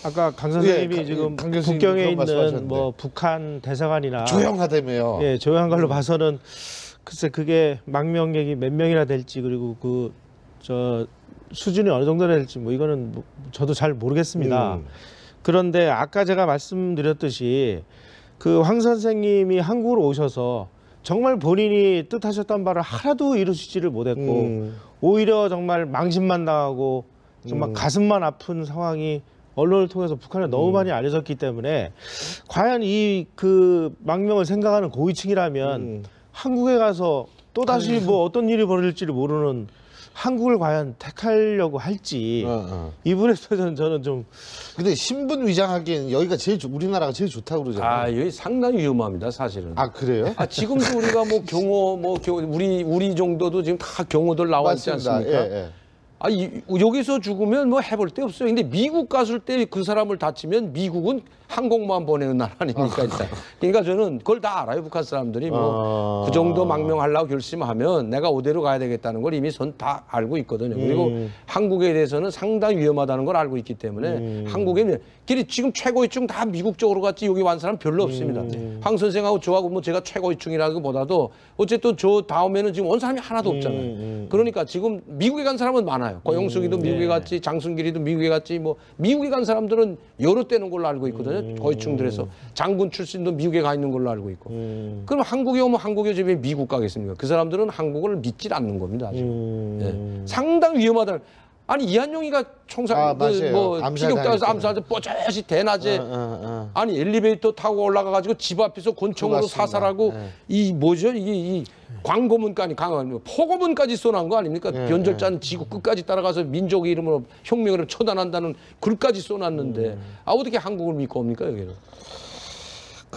아까 강 선생님이 예, 지금 강 교수님 북경에 그런 있는 말씀하셨는데. 뭐 북한 대사관이나 조용하다며요. 예, 조용한 걸로 봐서는 글쎄 그게 망명객이 몇 명이나 될지 그리고 그 저 수준이 어느 정도 될지 뭐 이거는 뭐 저도 잘 모르겠습니다. 그런데 아까 제가 말씀드렸듯이 그 황 선생님이 한국으로 오셔서 정말 본인이 뜻하셨던 바를 하나도 이루시지를 못했고 오히려 정말 망신만 당하고 정말 가슴만 아픈 상황이 언론을 통해서 북한에 너무 많이 알려졌기 때문에 과연 이 그 망명을 생각하는 고위층이라면 한국에 가서 또 다시 뭐 어떤 일이 벌어질지를 모르는 한국을 과연 택하려고 할지 이 부분에 대해서는 저는 좀 근데 신분 위장하기에는 여기가 우리나라가 제일 좋다고 그러잖아요. 아, 여기 상당히 위험합니다, 사실은. 아 그래요? 아, 지금도 우리가 뭐 우리 정도도 지금 다 경호들 나와 있지 맞습니다. 않습니까? 예, 예. 아, 여기서 죽으면 뭐 해볼 데 없어요. 근데 미국 갔을 때 그 사람을 다치면 미국은 항공모함 보내는 나라 아닙니까, 일단. 그러니까 저는 그걸 다 알아요, 북한 사람들이. 뭐, 그 정도 망명하려고 결심하면 내가 어디로 가야 되겠다는 걸 이미 전 다 알고 있거든요. 그리고 한국에 대해서는 상당히 위험하다는 걸 알고 있기 때문에 한국에 지금 최고위층 다 미국 쪽으로 갔지 여기 완 사람 별로 없습니다. 황 선생하고 저하고 뭐 제가 최고위층이라는 것보다도 어쨌든 저 다음에는 지금 온 사람이 하나도 없잖아요. 그러니까 지금 미국에 간 사람은 많아요. 고영숙이도 미국에 갔지, 장순길이도 미국에 갔지, 뭐 미국에 간 사람들은 여러 때는 걸로 알고 있거든요. 고위층들에서 장군 출신도 미국에 가 있는 걸로 알고 있고. 그럼 한국에 오면 한국에 집에 미국 가겠습니까? 그 사람들은 한국을 믿질 않는 겁니다. 지금. 예. 상당히 위험하다. 아니 이한용이가 총상 뭐 피격당해서 암살해서 뽀짝이 대낮에 아니 엘리베이터 타고 올라가가지고 집 앞에서 권총으로 사살하고 이 뭐죠 이게 이 광고문까지 포고문까지 쏘난 거 아닙니까? 변절자는 지구 끝까지 따라가서 민족의 이름으로 혁명을 처단한다는 글까지 쏘놨는데 아 어떻게 한국을 믿고 옵니까 여기는?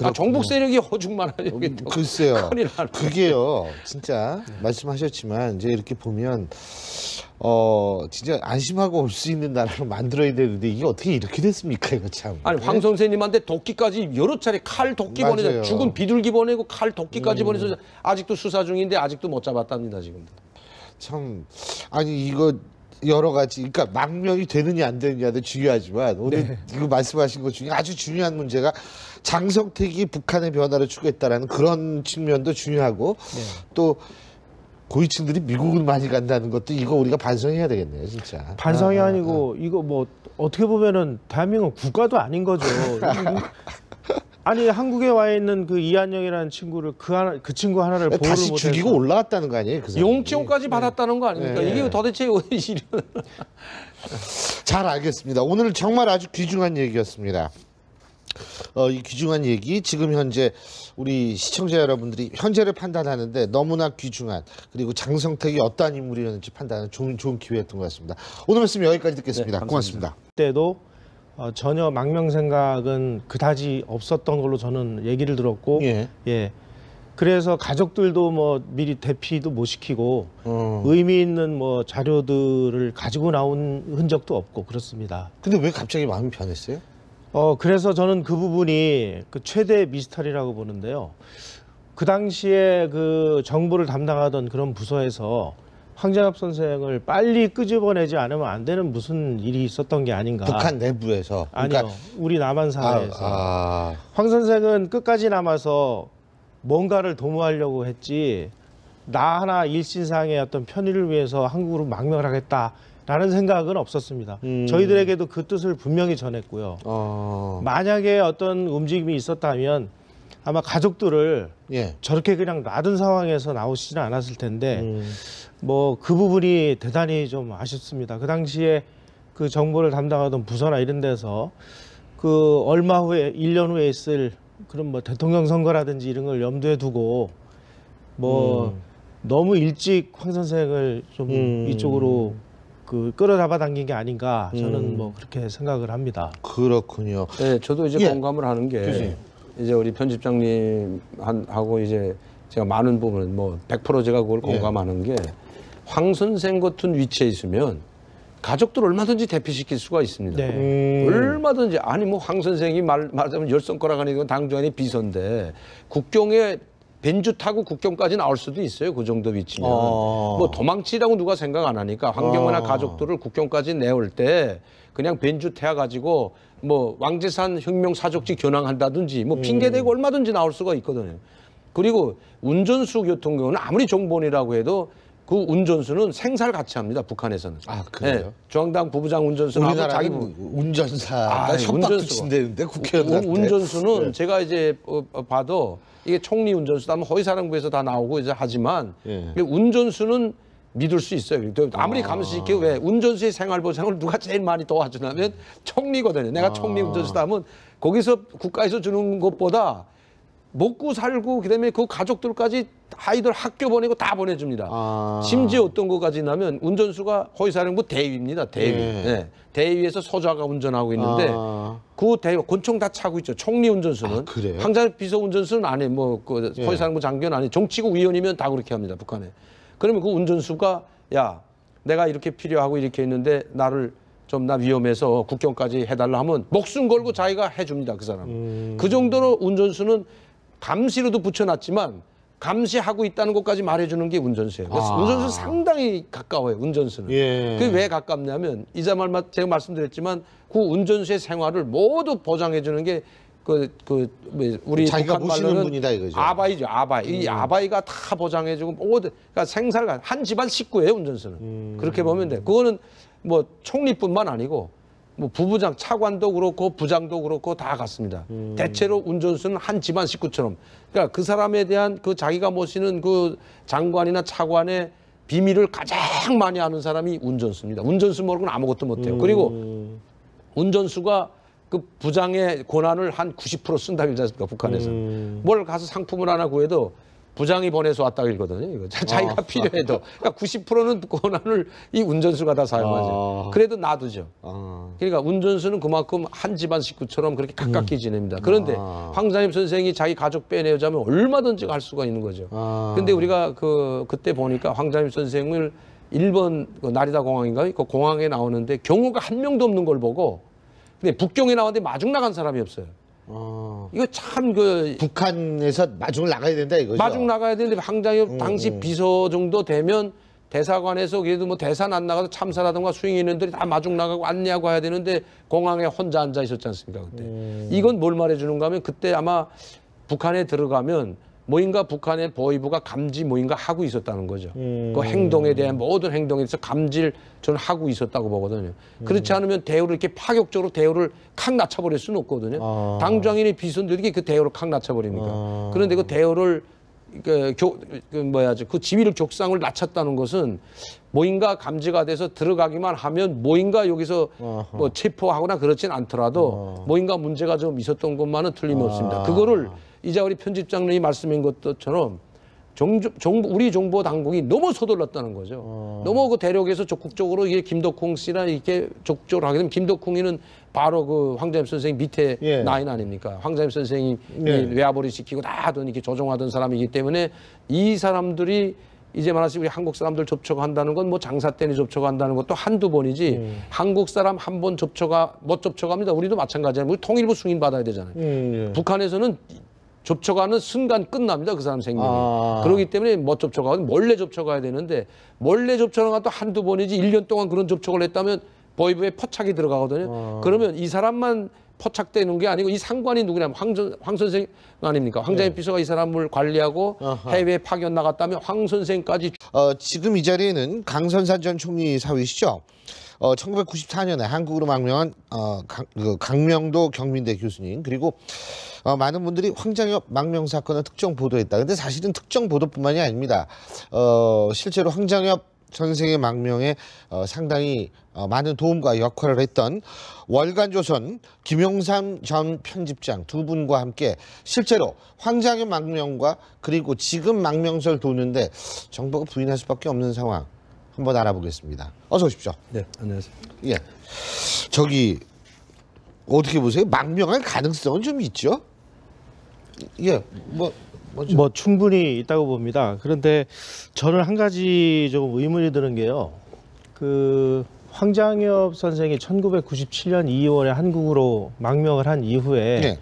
아, 정복 세력이 허죽만 하죠. 글쎄요. 그게요. 진짜 말씀하셨지만 이제 이렇게 보면 진짜 안심하고 올 수 있는 나라를 만들어야 되는데 이게 어떻게 이렇게 됐습니까? 이거 참. 아니 황 선생님한테 도끼까지 여러 차례 칼 도끼 보내서 죽은 비둘기 보내고 칼 도끼까지 보내서 아직도 수사 중인데 아직도 못 잡았답니다 지금. 참 아니 이거 여러 가지 그러니까 망명이 되느냐 안 되느냐도 중요하지만 오늘 이거 말씀하신 것 중에 아주 중요한 문제가 장성택이 북한의 변화를 추구했다라는 그런 측면도 중요하고 또 고위층들이 미국을 많이 간다는 것도 이거 우리가 반성해야 되겠네요, 진짜. 반성이 아니고 이거 뭐 어떻게 보면은 대한민국 국가도 아닌 거죠. 아니 한국에 와 있는 그 이한영이라는 친구를 그 친구 하나를 보호를 다시 못해서 죽이고 올라왔다는 거 아니에요? 그 용치호까지 받았다는 거 아닙니까? 이게 도대체 어디 잘 알겠습니다. 오늘 정말 아주 귀중한 얘기였습니다. 이 귀중한 얘기 지금 현재 우리 시청자 여러분들이 현재를 판단하는데 너무나 귀중한 그리고 장성택이 어떠한 인물이었는지 판단하는 좋은 기회였던 것 같습니다. 오늘 말씀 여기까지 듣겠습니다. 네, 고맙습니다. 그때도 전혀 망명 생각은 그다지 없었던 걸로 저는 얘기를 들었고 예. 그래서 가족들도 뭐 미리 대피도 못 시키고 의미 있는 뭐 자료들을 가지고 나온 흔적도 없고 그렇습니다. 근데 왜 갑자기 마음이 변했어요? 그래서 저는 그 부분이 그 최대 미스터리라고 보는데요. 그 당시에 그 정보를 담당하던 그런 부서에서 황장엽 선생을 빨리 끄집어내지 않으면 안 되는 무슨 일이 있었던 게 아닌가. 북한 내부에서? 아니요. 그러니까, 우리 남한 사회에서. 황 선생은 끝까지 남아서 뭔가를 도모하려고 했지 나 하나 일신상의 어떤 편의를 위해서 한국으로 망명을 하겠다라는 생각은 없었습니다. 저희들에게도 그 뜻을 분명히 전했고요. 만약에 어떤 움직임이 있었다면 아마 가족들을 예. 저렇게 그냥 놔둔 상황에서 나오시지는 않았을 텐데 뭐 그 부분이 대단히 좀 아쉽습니다. 그 당시에 그 정보를 담당하던 부서나 이런 데서 그 얼마 후에 1년 후에 있을 그런 뭐 대통령 선거라든지 이런 걸 염두에 두고 뭐 너무 일찍 황 선생을 좀 이쪽으로 그 끌어잡아 당긴 게 아닌가 저는 뭐 그렇게 생각을 합니다. 그렇군요. 네, 저도 이제 예. 공감을 하는 게 교수님. 이제 우리 편집장님 하고 이제 제가 많은 부분 뭐 100% 제가 그걸 예. 공감하는 게 황 선생 같은 위치에 있으면 가족들 얼마든지 대피시킬 수가 있습니다. 네. 얼마든지 아니 뭐 황 선생이 말하자면 열 손가락 안에 이건 당정안의 비서인데 국경에 벤주 타고 국경까지 나올 수도 있어요. 그 정도 위치면 뭐 도망치라고 누가 생각 안 하니까 황경화나 가족들을 국경까지 내올 때 그냥 벤주 태워 가지고 뭐 왕재산 혁명 사족지 겨냥한다든지 뭐 핑계 대고 얼마든지 나올 수가 있거든요. 그리고 운전수 같은 경우는 아무리 정보원이라고 해도 그 운전수는 생사를 같이 합니다. 북한에서는. 아, 그래요? 네, 중앙당 부부장 운전수는 자기 우리나라는 운전사가 아니, 협박도 운전수가. 친다는데 국회의원한테. 운전수는 제가 이제 봐도 이게 총리 운전수다 하면 허위사령부에서 다 나오고 이제 하지만 예. 운전수는 믿을 수 있어요. 아무리 감시시키고 왜 운전수의 생활 보장을 누가 제일 많이 도와주냐면 총리거든요. 내가 총리 운전수다 하면 거기서 국가에서 주는 것보다 먹고 살고 그다음에 그 가족들까지 아이들 학교 보내고 다 보내줍니다. 심지어 어떤 거까지 나면 운전수가 허위사령부 대위입니다. 대위. 예. 네. 대위에서 소좌가 운전하고 있는데 그 대위 권총 다 차고 있죠. 총리 운전수는. 아, 그래요? 황장 비서 운전수는 안 해. 뭐그 예. 허위사령부 장교는 안 해. 정치국 위원이면 다 그렇게 합니다. 북한에. 그러면 그 운전수가 야 내가 이렇게 필요하고 이렇게 했는데 나를 좀 나 위험해서 국경까지 해달라 하면 목숨 걸고 자기가 해줍니다. 그 사람. 그 정도로 운전수는 감시로도 붙여놨지만 감시하고 있다는 것까지 말해주는 게 운전수예요. 그래서 운전수는 상당히 가까워요. 운전수는. 예. 그게 왜 가깝냐면 제가 말씀드렸지만 그 운전수의 생활을 모두 보장해주는 게 우리 자기가 북한 모시는 말로는 분이다 이거죠. 아바이죠. 아바이. 이 아바이가 다 보장해주고 모두 그러니까 생사를 한 집안 식구예요. 운전수는. 그렇게 보면 돼. 그거는 뭐 총리뿐만 아니고 뭐 부부장, 차관도 그렇고 부장도 그렇고 다 같습니다. 대체로 운전수는 한 집안 식구처럼. 그러니까 그 사람에 대한 그 자기가 모시는 그 장관이나 차관의 비밀을 가장 많이 아는 사람이 운전수입니다. 운전수 모르고는 아무것도 못해요. 그리고 운전수가 그 부장의 권한을 한 90% 쓴다고 그러지 않습니까? 북한에서는. 뭘 가서 상품을 하나 구해도 부장이 보내서 왔다고 읽거든요. 이거. 자기가 필요해도. 그러니까 90%는 권한을 이 운전수가 다 사용하죠. 그래도 놔두죠. 그러니까 운전수는 그만큼 한 집안 식구처럼 그렇게 가깝게 지냅니다. 그런데 황장엽 선생이 자기 가족 빼내자면 얼마든지 갈 수가 있는 거죠. 그런데 우리가 그때 보니까 황장엽 선생을 일본 그 나리다 공항인가요? 그 공항에 나오는데 경호가 한 명도 없는 걸 보고 근데 북경에 나왔는데 마중 나간 사람이 없어요. 이거 참 북한에서 마중을 나가야 된다 이거죠. 마중 나가야 되는데 황장엽 당시 비서 정도 되면 대사관에서 그래도 뭐 대사는 안 나가도 참사라든가 수행인원들이 다 마중 나가고 안내하고 해야 되는데 공항에 혼자 앉아 있었지 않습니까 그때. 이건 뭘 말해주는가 하면 그때 아마 북한에 들어가면 뭐인가 북한의 보위부가 감지 뭐인가 하고 있었다는 거죠. 그 행동에 대한 모든 행동에 대해서 감지를 저는 하고 있었다고 보거든요. 그렇지 않으면 대우를 이렇게 파격적으로 대우를 칵 낮춰버릴 수는 없거든요. 당장인의 비서인데 이렇게 그 대우를 칵 낮춰버립니까? 그런데 그 대우를 그 지위를 격상을 낮췄다는 것은 뭐인가 감지가 돼서 들어가기만 하면 뭐인가 여기서 뭐 체포하거나 그렇진 않더라도 뭐인가 문제가 좀 있었던 것만은 틀림없습니다. 그거를 이제 우리 편집장님이 말씀한 것처럼 우리 정보 당국이 너무 서둘렀다는 거죠. 너무 그 대륙에서 적극적으로 이게 김덕홍 씨나 이렇게 적극적으로 하게 되면 김덕홍이는 바로 그 황장엽 선생 밑에 라인 아닙니까? 황장엽 선생이 외화벌이 시키고 다 하던 이렇게 조종하던 사람이기 때문에 이 사람들이 이제 말하시 우리 한국 사람들 접촉한다는 건 뭐 장사 때문에 접촉한다는 것도 한두 번이지 한국 사람 한 번 못 접촉합니다. 우리도 마찬가지예요. 우리 통일부 승인 받아야 되잖아요. 북한에서는 접촉하는 순간 끝납니다. 그 사람 생명이. 그렇기 때문에 못 접촉하고 몰래 접촉해야 되는데 몰래 접촉하는 것도 한두 번이지 1년 동안 그런 접촉을 했다면 보위부에 포착이 들어가거든요. 그러면 이 사람만 포착되는 게 아니고 이 상관이 누구냐면 황 선생 아닙니까? 황장엽 비서가 이 사람을 관리하고 해외에 파견 나갔다면 황 선생까지. 지금 이 자리에는 강선산 전 총리 사위시죠. 1994년에 한국으로 망명한 강명도 경민대 교수님, 그리고 많은 분들이 황장엽 망명 사건을 특정 보도했다. 근데 사실은 특정 보도뿐만이 아닙니다. 실제로 황장엽 선생의 망명에 상당히 많은 도움과 역할을 했던 월간조선 김용삼 전 편집장 두 분과 함께 실제로 황장엽 망명과 그리고 지금 망명설 도는데 정부가 부인할 수밖에 없는 상황 한번 알아보겠습니다. 어서 오십시오. 네, 안녕하세요. 예, 저기 어떻게 보세요? 망명할 가능성은 좀 있죠? 예, 뭐 충분히 있다고 봅니다. 그런데 저는 한 가지 조금 의문이 드는 게요. 그 황장엽 선생이 1997년 2월에 한국으로 망명을 한 이후에 네.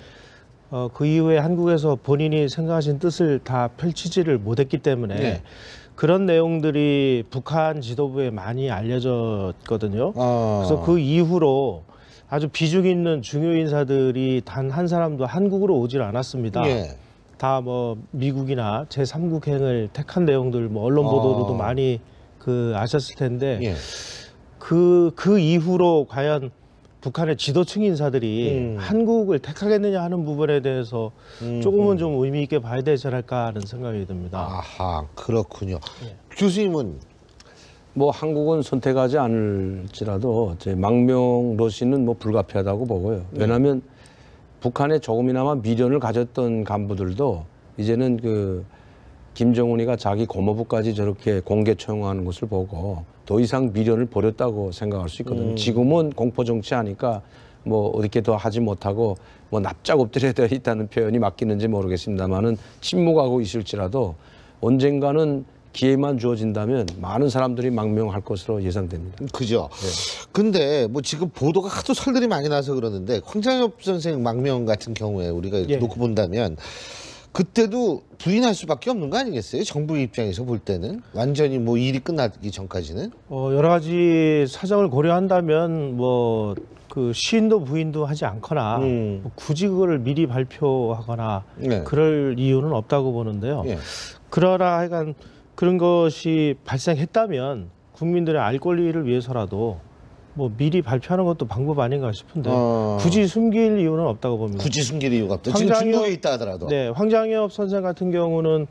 그 이후에 한국에서 본인이 생각하신 뜻을 다 펼치지를 못했기 때문에 네. 그런 내용들이 북한 지도부에 많이 알려졌거든요. 그래서 그 이후로 아주 비중 있는 중요 인사들이 단 한 사람도 한국으로 오질 않았습니다. 예. 다 뭐 미국이나 제3국행을 택한 내용들 뭐 언론 보도로도 많이 아셨을 텐데 예. 그 이후로 과연 북한의 지도층 인사들이 한국을 택하겠느냐 하는 부분에 대해서 조금은 좀 의미 있게 봐야 되지 않을까 하는 생각이 듭니다. 아하, 그렇군요. 예. 교수님은 뭐 한국은 선택하지 않을지라도 제 망명 로시는 뭐 불가피하다고 보고요. 왜냐하면 북한에 조금이나마 미련을 가졌던 간부들도 이제는 그 김정은이가 자기 고모부까지 저렇게 공개 처형하는 것을 보고 더 이상 미련을 버렸다고 생각할 수 있거든요. 지금은 공포 정치하니까 뭐 어떻게 더 하지 못하고 뭐 납작 엎드려 있다는 표현이 맞기는지 모르겠습니다만은 침묵하고 있을지라도 언젠가는 기회만 주어진다면 많은 사람들이 망명할 것으로 예상됩니다. 그죠. 근데 뭐 지금 보도가 하도 설들이 많이 나서 그러는데 황장엽 선생 망명 같은 경우에 우리가 이렇게 예. 놓고 본다면 그때도 부인할 수밖에 없는 거 아니겠어요? 정부 입장에서 볼 때는 완전히 뭐 일이 끝나기 전까지는. 여러 가지 사정을 고려한다면 뭐 그 시인도 부인도 하지 않거나 뭐 굳이 그거를 미리 발표하거나 네. 그럴 이유는 없다고 보는데요. 예. 그러나 하여간 그런 것이 발생했다면 국민들의 알 권리를 위해서라도 뭐 미리 발표하는 것도 방법 아닌가 싶은데 굳이 숨길 이유는 없다고 봅니다. 굳이 숨길 이유가 없다. 지금 중국에 있다 하더라도. 네, 황장엽 선생 같은 경우는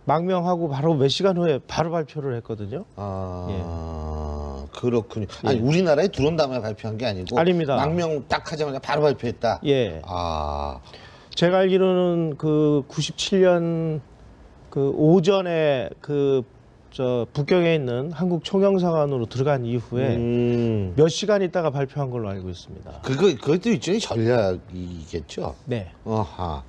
망명하고 바로 몇 시간 후에 바로 발표를 했거든요. 그렇군요. 아니 우리나라에 들어온 다음에 발표한 게 아니고 아닙니다. 망명 딱 하자마자 바로 발표했다. 예. 아, 제가 알기로는 그 97년 그 오전에 북경에 있는 한국 총영사관으로 들어간 이후에 몇 시간 있다가 발표한 걸로 알고 있습니다. 그것도 일종의 전략이겠죠. 네. 아하.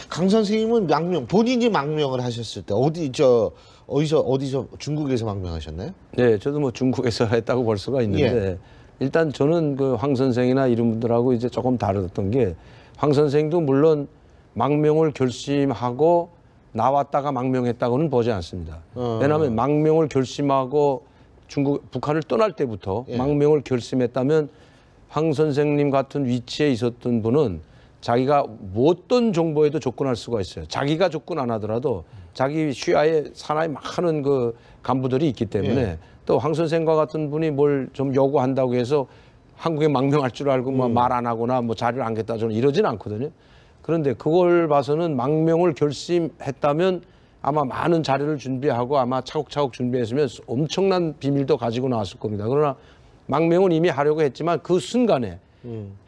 강 선생님은 본인이 망명을 하셨을 때 어디서 중국에서 망명하셨나요? 네, 저도 뭐 중국에서 했다고 볼 수가 있는데 일단 저는 그 황 선생이나 이런 분들하고 이제 조금 다르던 게 황 선생도 물론 망명을 결심하고 나왔다가 망명했다고는 보지 않습니다. 왜냐하면 망명을 결심하고 북한을 떠날 때부터 망명을 결심했다면 황 선생님 같은 위치에 있었던 분은 자기가 어떤 정보에도 접근할 수가 있어요. 자기가 접근 안 하더라도 자기 시야에 산하에 많은 그 간부들이 있기 때문에 또 황 선생과 같은 분이 뭘 좀 요구한다고 해서 한국에 망명할 줄 알고 뭐 말 안 하거나 뭐 자리를 안겠다 저는 이러진 않거든요. 그런데 그걸 봐서는 망명을 결심했다면 아마 많은 자료를 준비하고 아마 차곡차곡 준비했으면 엄청난 비밀도 가지고 나왔을 겁니다. 그러나 망명은 이미 하려고 했지만 그 순간에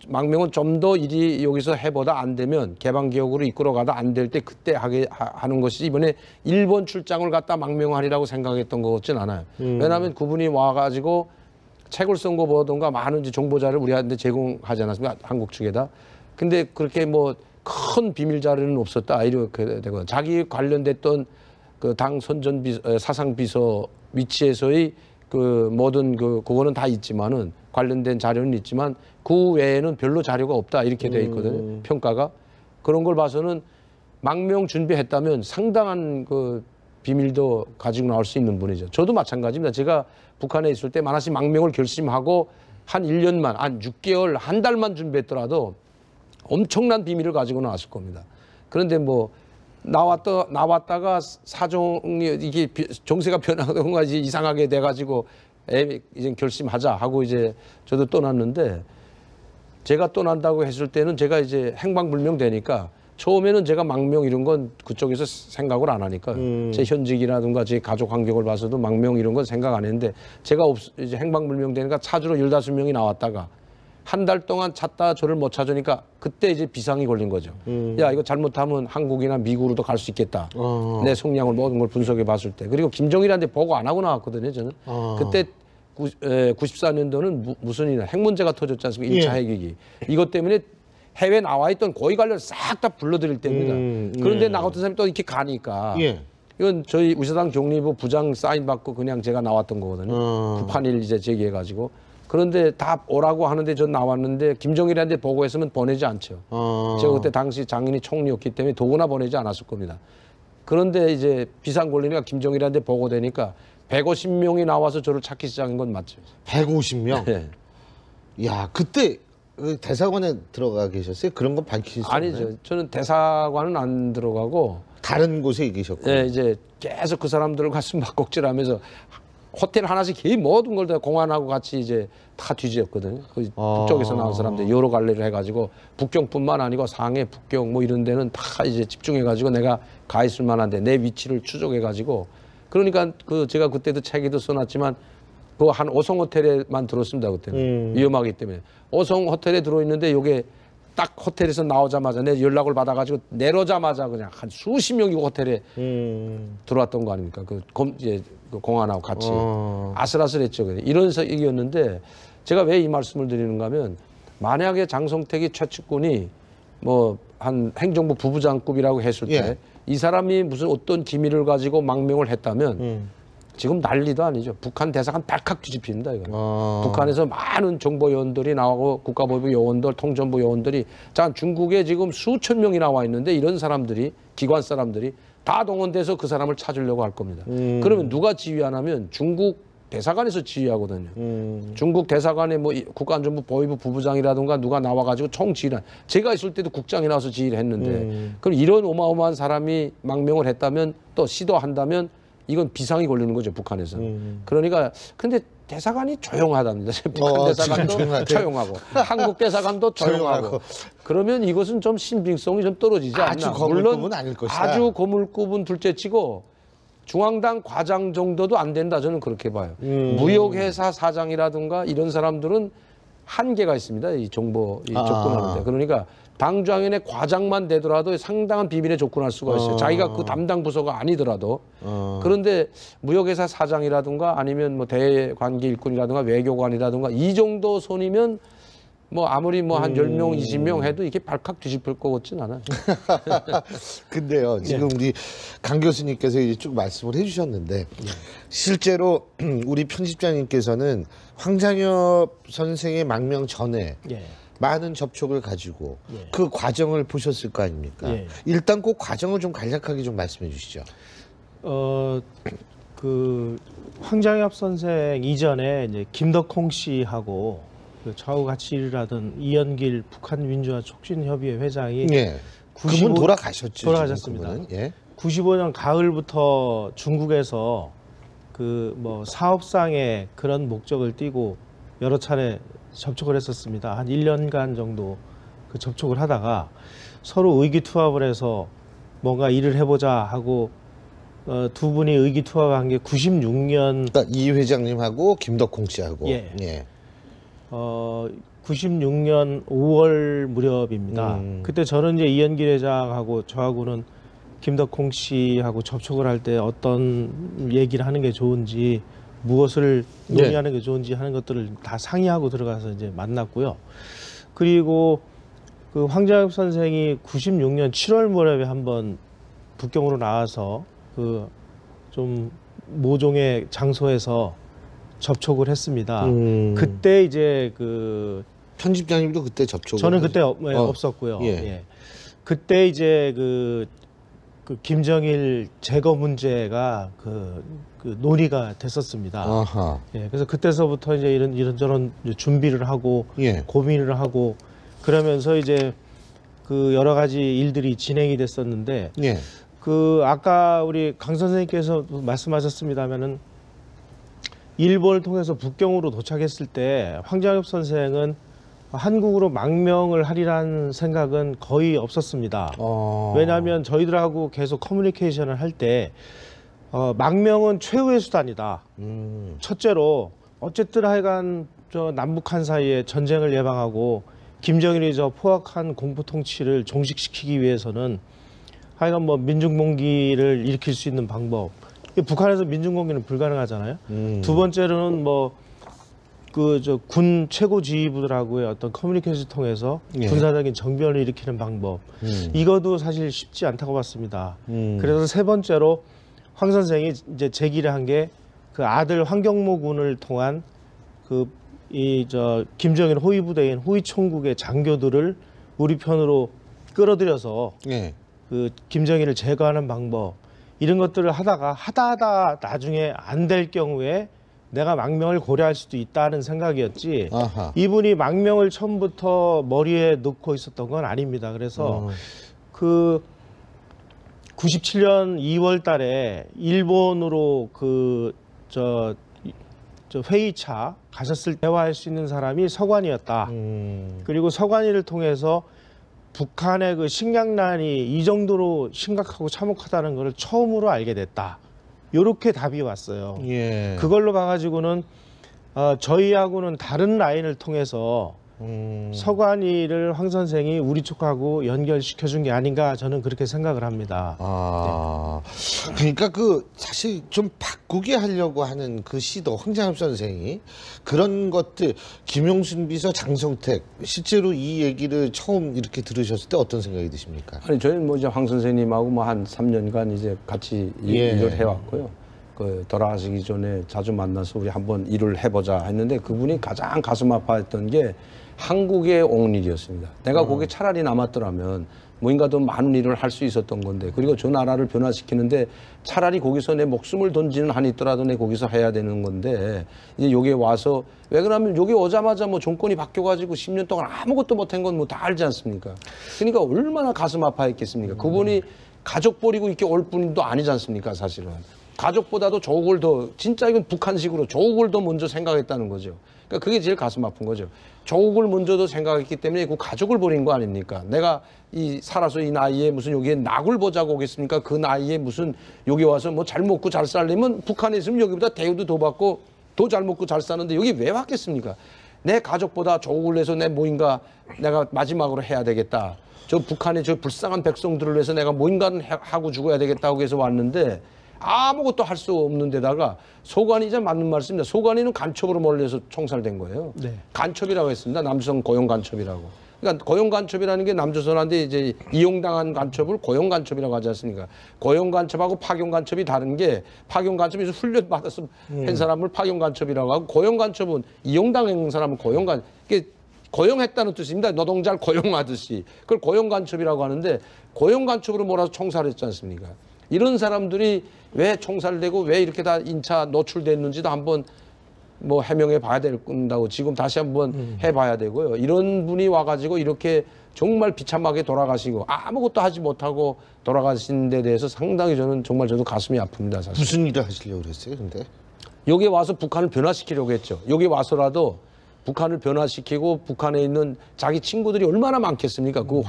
망명은 좀 더 일이 여기서 해보다 안 되면 개방기업으로 이끌어가다 안 될 때 그때 하는 것이 이번에 일본 출장을 갔다 망명하리라고 생각했던 것 같진 않아요. 왜냐하면 그분이 와가지고 책을 쓴 거 보던가 많은 정보자를 우리한테 제공하지 않았습니까? 한국 측에다. 근데 그렇게 뭐 큰 비밀 자료는 없었다 이렇게 되고 자기 관련됐던 그 당 사상비서 위치에서의 그 모든 그거는 다 있지만은 관련된 자료는 있지만 그 외에는 별로 자료가 없다 이렇게 돼 있거든요. 평가가. 그런 걸 봐서는 망명 준비했다면 상당한 그 비밀도 가지고 나올 수 있는 분이죠. 저도 마찬가지입니다. 제가 북한에 있을 때 만화시 망명을 결심하고 한 1년만, 한 6개월, 한 달만 준비했더라도 엄청난 비밀을 가지고 나왔을 겁니다. 그런데 뭐 나왔다가 사정이 이게 정세가 변하던가 이제 이상하게 돼가지고 이제 결심하자 하고 이제 저도 떠났는데, 제가 떠난다고 했을 때는 제가 이제 행방불명되니까 처음에는 제가 망명 이런 건 그쪽에서 생각을 안 하니까 제 현직이라든가 제 가족 환경을 봐서도 망명 이런 건 생각 안 했는데, 제가 이제 행방불명되니까 찾으러 15명이 나왔다가 한 달 동안 찾다 저를 못 찾으니까 그때 이제 비상이 걸린 거죠. 야, 이거 잘못하면 한국이나 미국으로도 갈 수 있겠다. 내 속량을 모든 걸 분석해 봤을 때. 그리고 김정일한테 보고 안 하고 나왔거든요, 저는. 그때 94년도는 무슨 일이나 핵 문제가 터졌지 않습니까? 1차 핵위기. 이것 때문에 해외 나와 있던 고위 관료를 싹 다 불러들일 때입니다. 그런데 나 같은 사람이 또 이렇게 가니까 이건 저희 우사당 경리부 부장 사인 받고 그냥 제가 나왔던 거거든요. 구판일 이제 제기해가지고. 그런데 다 오라고 하는데 전 나왔는데 김정일한테 보고했으면 보내지 않죠. 제가 그때 당시 장인이 총리였기 때문에 도구나 보내지 않았을 겁니다. 그런데 이제 비상 걸리니까 김정일한테 보고되니까 150명이 나와서 저를 찾기 시작한 건 맞죠. 150명? 네. 야, 그때 대사관에 들어가 계셨어요? 그런 건 밝히실 수 없나요? 아니죠. 저는 대사관은 안 들어가고 다른 곳에 계셨고. 예, 이제 계속 그 사람들을 가슴 막곡질하면서 호텔 하나씩 이 모든 걸 다 공안하고 같이 이제 다 뒤지었거든요. 그 북쪽에서 나온 사람들 여러 갈래를 해가지고 북경뿐만 아니고 상해, 북경 뭐 이런 데는 다 이제 집중해가지고 내가 가 있을 만한데 내 위치를 추적해가지고, 그러니까 그 제가 그때도 책에도 써놨지만 그 한 오성 호텔에만 들었습니다. 그때는 위험하기 때문에. 오성 호텔에 들어있는데 요게 딱 호텔에서 나오자마자 내 연락을 받아가지고 내려오자마자 그냥 한 수십 명이 호텔에 들어왔던 거 아닙니까? 이제 그 공안하고 같이 아슬아슬했죠. 이런 얘기였는데, 제가 왜 이 말씀을 드리는가 하면, 만약에 장성택이 최측근이 뭐 한 행정부 부부장급이라고 했을 때 이 사람이 무슨 어떤 기밀을 가지고 망명을 했다면 지금 난리도 아니죠. 북한 대사관 발칵 뒤집힙니다. 이거. 북한에서 많은 정보 요원들이 나오고 국가보부 요원들, 통전부 요원들이, 자, 중국에 지금 수천 명이 나와 있는데 이런 사람들이, 기관 사람들이 다 동원돼서 그 사람을 찾으려고 할 겁니다. 그러면 누가 지휘하냐면 중국 대사관에서 지휘하거든요. 중국 대사관에 뭐 국가안전부 보위부 부부장이라든가 누가 나와가지고 총지휘를, 제가 있을 때도 국장이 나와서 지휘를 했는데, 그럼 이런 어마어마한 사람이 망명을 했다면, 또 시도한다면 이건 비상이 걸리는 거죠, 북한에서. 그러니까 근데 대사관이 조용하답니다. 북한 대사관도 조용하고 한국 대사관도 조용하고. 그러면 이것은 좀 신빙성이 좀 떨어지지 않나. 아주 거물급은 아닐 것이다. 아주 거물급은 둘째치고 중앙당 과장 정도도 안 된다, 저는 그렇게 봐요. 무역회사 사장이라든가 이런 사람들은 한계가 있습니다. 이 정보 접근하는데. 그러니까 당좌위원회 과장만 되더라도 상당한 비밀에 접근할 수가 있어요. 자기가 그 담당 부서가 아니더라도. 그런데 무역회사 사장이라든가 아니면 뭐 대관계 일꾼이라든가 외교관이라든가 이 정도 손이면 뭐 아무리 뭐 한 10명, 20명 해도 이렇게 발칵 뒤집힐 것 같진 않아요. 근데요, 지금 우리 강 교수님께서 이제 쭉 말씀을 해주셨는데, 실제로 우리 편집장님께서는 황장엽 선생의 망명 전에 많은 접촉을 가지고 그 과정을 보셨을 거 아닙니까? 일단 그 과정을 좀 간략하게 좀 말씀해 주시죠. 그 황장엽 선생 이전에 이제 김덕홍 씨하고 그 저하고 같이 일을 하던 이연길 북한 민주화 촉진협의회 회장이 그분 돌아가셨죠. 돌아가셨습니다. 95년 가을부터 중국에서 그 뭐 사업상의 그런 목적을 띠고 여러 차례 접촉을 했었습니다. 한 1년간 정도 그 접촉을 하다가 서로 의기투합을 해서 뭔가 일을 해보자 하고 두 분이 의기투합한 게 96년. 그러니까 이 회장님하고 김덕홍 씨하고. 96년 5월 무렵입니다. 그때 저는 이제 이연길 회장하고 저하고는 김덕홍 씨하고 접촉을 할 때 어떤 얘기를 하는 게 좋은지, 무엇을 논의하는 게 좋은지 하는 것들을 다 상의하고 들어가서 이제 만났고요. 그리고 그 황장엽 선생이 96년 7월 무렵에 한번 북경으로 나와서 그 좀 모종의 장소에서 접촉을 했습니다. 그때 이제 그 편집장님도 그때 접촉을 저는 그때 없었고요. 그때 이제 그 김정일 제거 문제가 그 논의가 됐었습니다. 그래서 그때서부터 이제 이런저런 준비를 하고 고민을 하고 그러면서 이제 그 여러 가지 일들이 진행이 됐었는데 예. 그 아까 우리 강 선생님께서 말씀하셨습니다마는 일본을 통해서 북경으로 도착했을 때 황장엽 선생은 한국으로 망명을 하리라는 생각은 거의 없었습니다. 왜냐하면 저희들하고 계속 커뮤니케이션을 할 때 망명은 최후의 수단이다. 첫째로 어쨌든 하여간 저 남북한 사이에 전쟁을 예방하고 김정일이 저 포악한 공포 통치를 종식시키기 위해서는 하여간 뭐 민중봉기를 일으킬 수 있는 방법. 북한에서 민중봉기는 불가능하잖아요. 두 번째로는 뭐 그 저 군 최고 지휘부들하고의 어떤 커뮤니케이션을 통해서 예. 군사적인 정변을 일으키는 방법. 이것도 사실 쉽지 않다고 봤습니다. 그래서 세 번째로 황 선생이 이제 제기를 한 게 그 아들 황경모 군을 통한 그 이 저 김정일 호위 부대인 호위총국의 장교들을 우리 편으로 끌어들여서 예. 그 김정일을 제거하는 방법 이런 것들을 하다 나중에 안 될 경우에 내가 망명을 고려할 수도 있다는 생각이었지. 아하. 이분이 망명을 처음부터 머리에 넣고 있었던 건 아닙니다. 그래서 그 97년 2월 달에 일본으로 그 저 회의차 가셨을 때 대화할 수 있는 사람이 서관이었다. 그리고 서관이를 통해서 북한의 그 식량난이 이 정도로 심각하고 참혹하다는 것을 처음으로 알게 됐다. 요렇게 답이 왔어요. 예. 그걸로 봐가지고는 저희하고는 다른 라인을 통해서 서관이를 황 선생이 우리 쪽하고 연결시켜준 게 아닌가 저는 그렇게 생각을 합니다. 그러니까 그 사실 좀 바꾸게 하려고 하는 그 시도 황장엽 선생이 그런 것들 김용순 비서 장성택 실제로 이 얘기를 처음 이렇게 들으셨을 때 어떤 생각이 드십니까? 아니 저희는 뭐 이제 황 선생님하고 뭐 한 3년간 이제 같이 예. 일을 해왔고요. 그 돌아가시기 전에 자주 만나서 우리 한번 일을 해보자 했는데 그분이 가장 가슴 아파했던 게 한국에 온 일이었습니다. 내가 거기 차라리 남았더라면 뭔가 더 많은 일을 할 수 있었던 건데 그리고 저 나라를 변화시키는데 차라리 거기서 내 목숨을 던지는 한이 있더라도 내 거기서 해야 되는 건데 이제 여기에 와서 왜 그러냐면 여기 오자마자 뭐 정권이 바뀌어가지고 10년 동안 아무것도 못한 건 뭐 다 알지 않습니까? 그러니까 얼마나 가슴 아파했겠습니까? 그분이 가족 버리고 이렇게 올 뿐도 아니지 않습니까? 사실은. 가족보다도 조국을 더 진짜 이건 북한식으로 조국을 더 먼저 생각했다는 거죠. 그러니까 그게 제일 가슴 아픈 거죠. 조국을 먼저 더 생각했기 때문에 그 가족을 버린 거 아닙니까? 내가 이 살아서 이 나이에 무슨 여기에 낙을 보자고 오겠습니까? 그 나이에 무슨 여기 와서 뭐 잘 먹고 잘 살려면 북한에 있으면 여기보다 대우도 더 받고 더 잘 먹고 잘 사는데 여기 왜 왔겠습니까? 내 가족보다 조국을 위해서 내 뭐인가 내가 마지막으로 해야 되겠다. 저 북한의 저 불쌍한 백성들을 위해서 내가 뭔가는 하고 죽어야 되겠다고 해서 왔는데 아무것도 할 수 없는 데다가 소관이자 맞는 말씀입니다. 소관이는 간첩으로 몰려서 총살된 거예요. 네. 간첩이라고 했습니다. 남조선 고용 간첩이라고. 그러니까 고용 간첩이라는 게 남조선한테 이제 이용당한 간첩을 고용 간첩이라고 하지 않습니까? 고용 간첩하고 파견 간첩이 다른 게 파견 간첩에서 훈련 받아서 한 사람을 파견 간첩이라고 하고 고용 간첩은 이용당한 사람은 고용 간 이게 고용했다는 뜻입니다. 노동자를 고용하듯이. 그걸 고용 간첩이라고 하는데 고용 간첩으로 몰아서 총살했지 않습니까? 이런 사람들이 왜 총살되고 왜 이렇게 다 인차 노출됐는지도 한번 뭐 해명해 봐야 된다고 지금 다시 한번 해봐야 되고요. 이런 분이 와가지고 이렇게 정말 비참하게 돌아가시고 아무것도 하지 못하고 돌아가신 데 대해서 상당히 저는 정말 저도 가슴이 아픕니다. 사실. 무슨 일을 하시려고 그랬어요, 근데? 여기 와서 북한을 변화시키려고 했죠. 여기 와서라도 북한을 변화시키고 북한에 있는 자기 친구들이 얼마나 많겠습니까? 그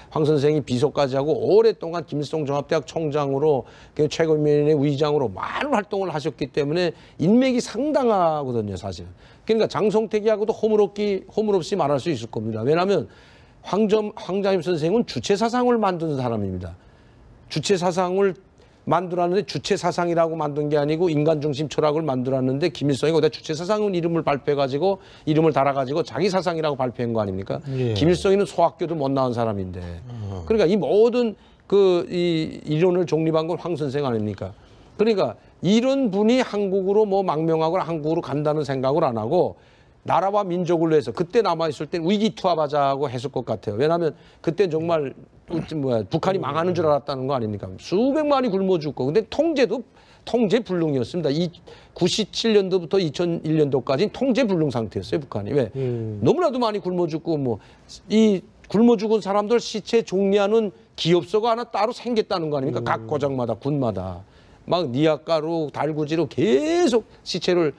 황 선생이 비서까지 하고 오랫동안 김일성 종합대학 총장으로 최고위원회 의장으로 많은 활동을 하셨기 때문에 인맥이 상당하거든요, 사실은. 그러니까 장성택이하고도 허물없이 말할 수 있을 겁니다. 왜냐하면 황장엽 선생은 주체 사상을 만드는 사람입니다. 주체 사상을 만들었는데 주체 사상이라고 만든 게 아니고 인간 중심 철학을 만들었는데 김일성이 거기다 주체 사상은 이름을 발표해가지고 이름을 달아가지고 자기 사상이라고 발표한 거 아닙니까? 예. 김일성이는 소학교도 못 나온 사람인데 그러니까 이 모든 이 이론을 정립한 건 황 선생 아닙니까? 그러니까 이런 분이 한국으로 뭐 망명하거나 한국으로 간다는 생각을 안 하고 나라와 민족을 위해서 그때 남아있을 땐 위기투합하자고 했을 것 같아요. 왜냐하면 그때 정말 북한이 망하는 줄 알았다는 거 아닙니까? 수백만이 굶어 죽고. 근데 통제 불능이었습니다. 97년도부터 2001년도까지는 통제 불능 상태였어요, 북한이. 왜? 너무나도 많이 굶어 죽고 이 굶어 죽은 사람들 시체 정리하는 기업소가 하나 따로 생겼다는 거 아닙니까? 각 고장마다 군마다 막 니아가루 달구지로 계속 시체를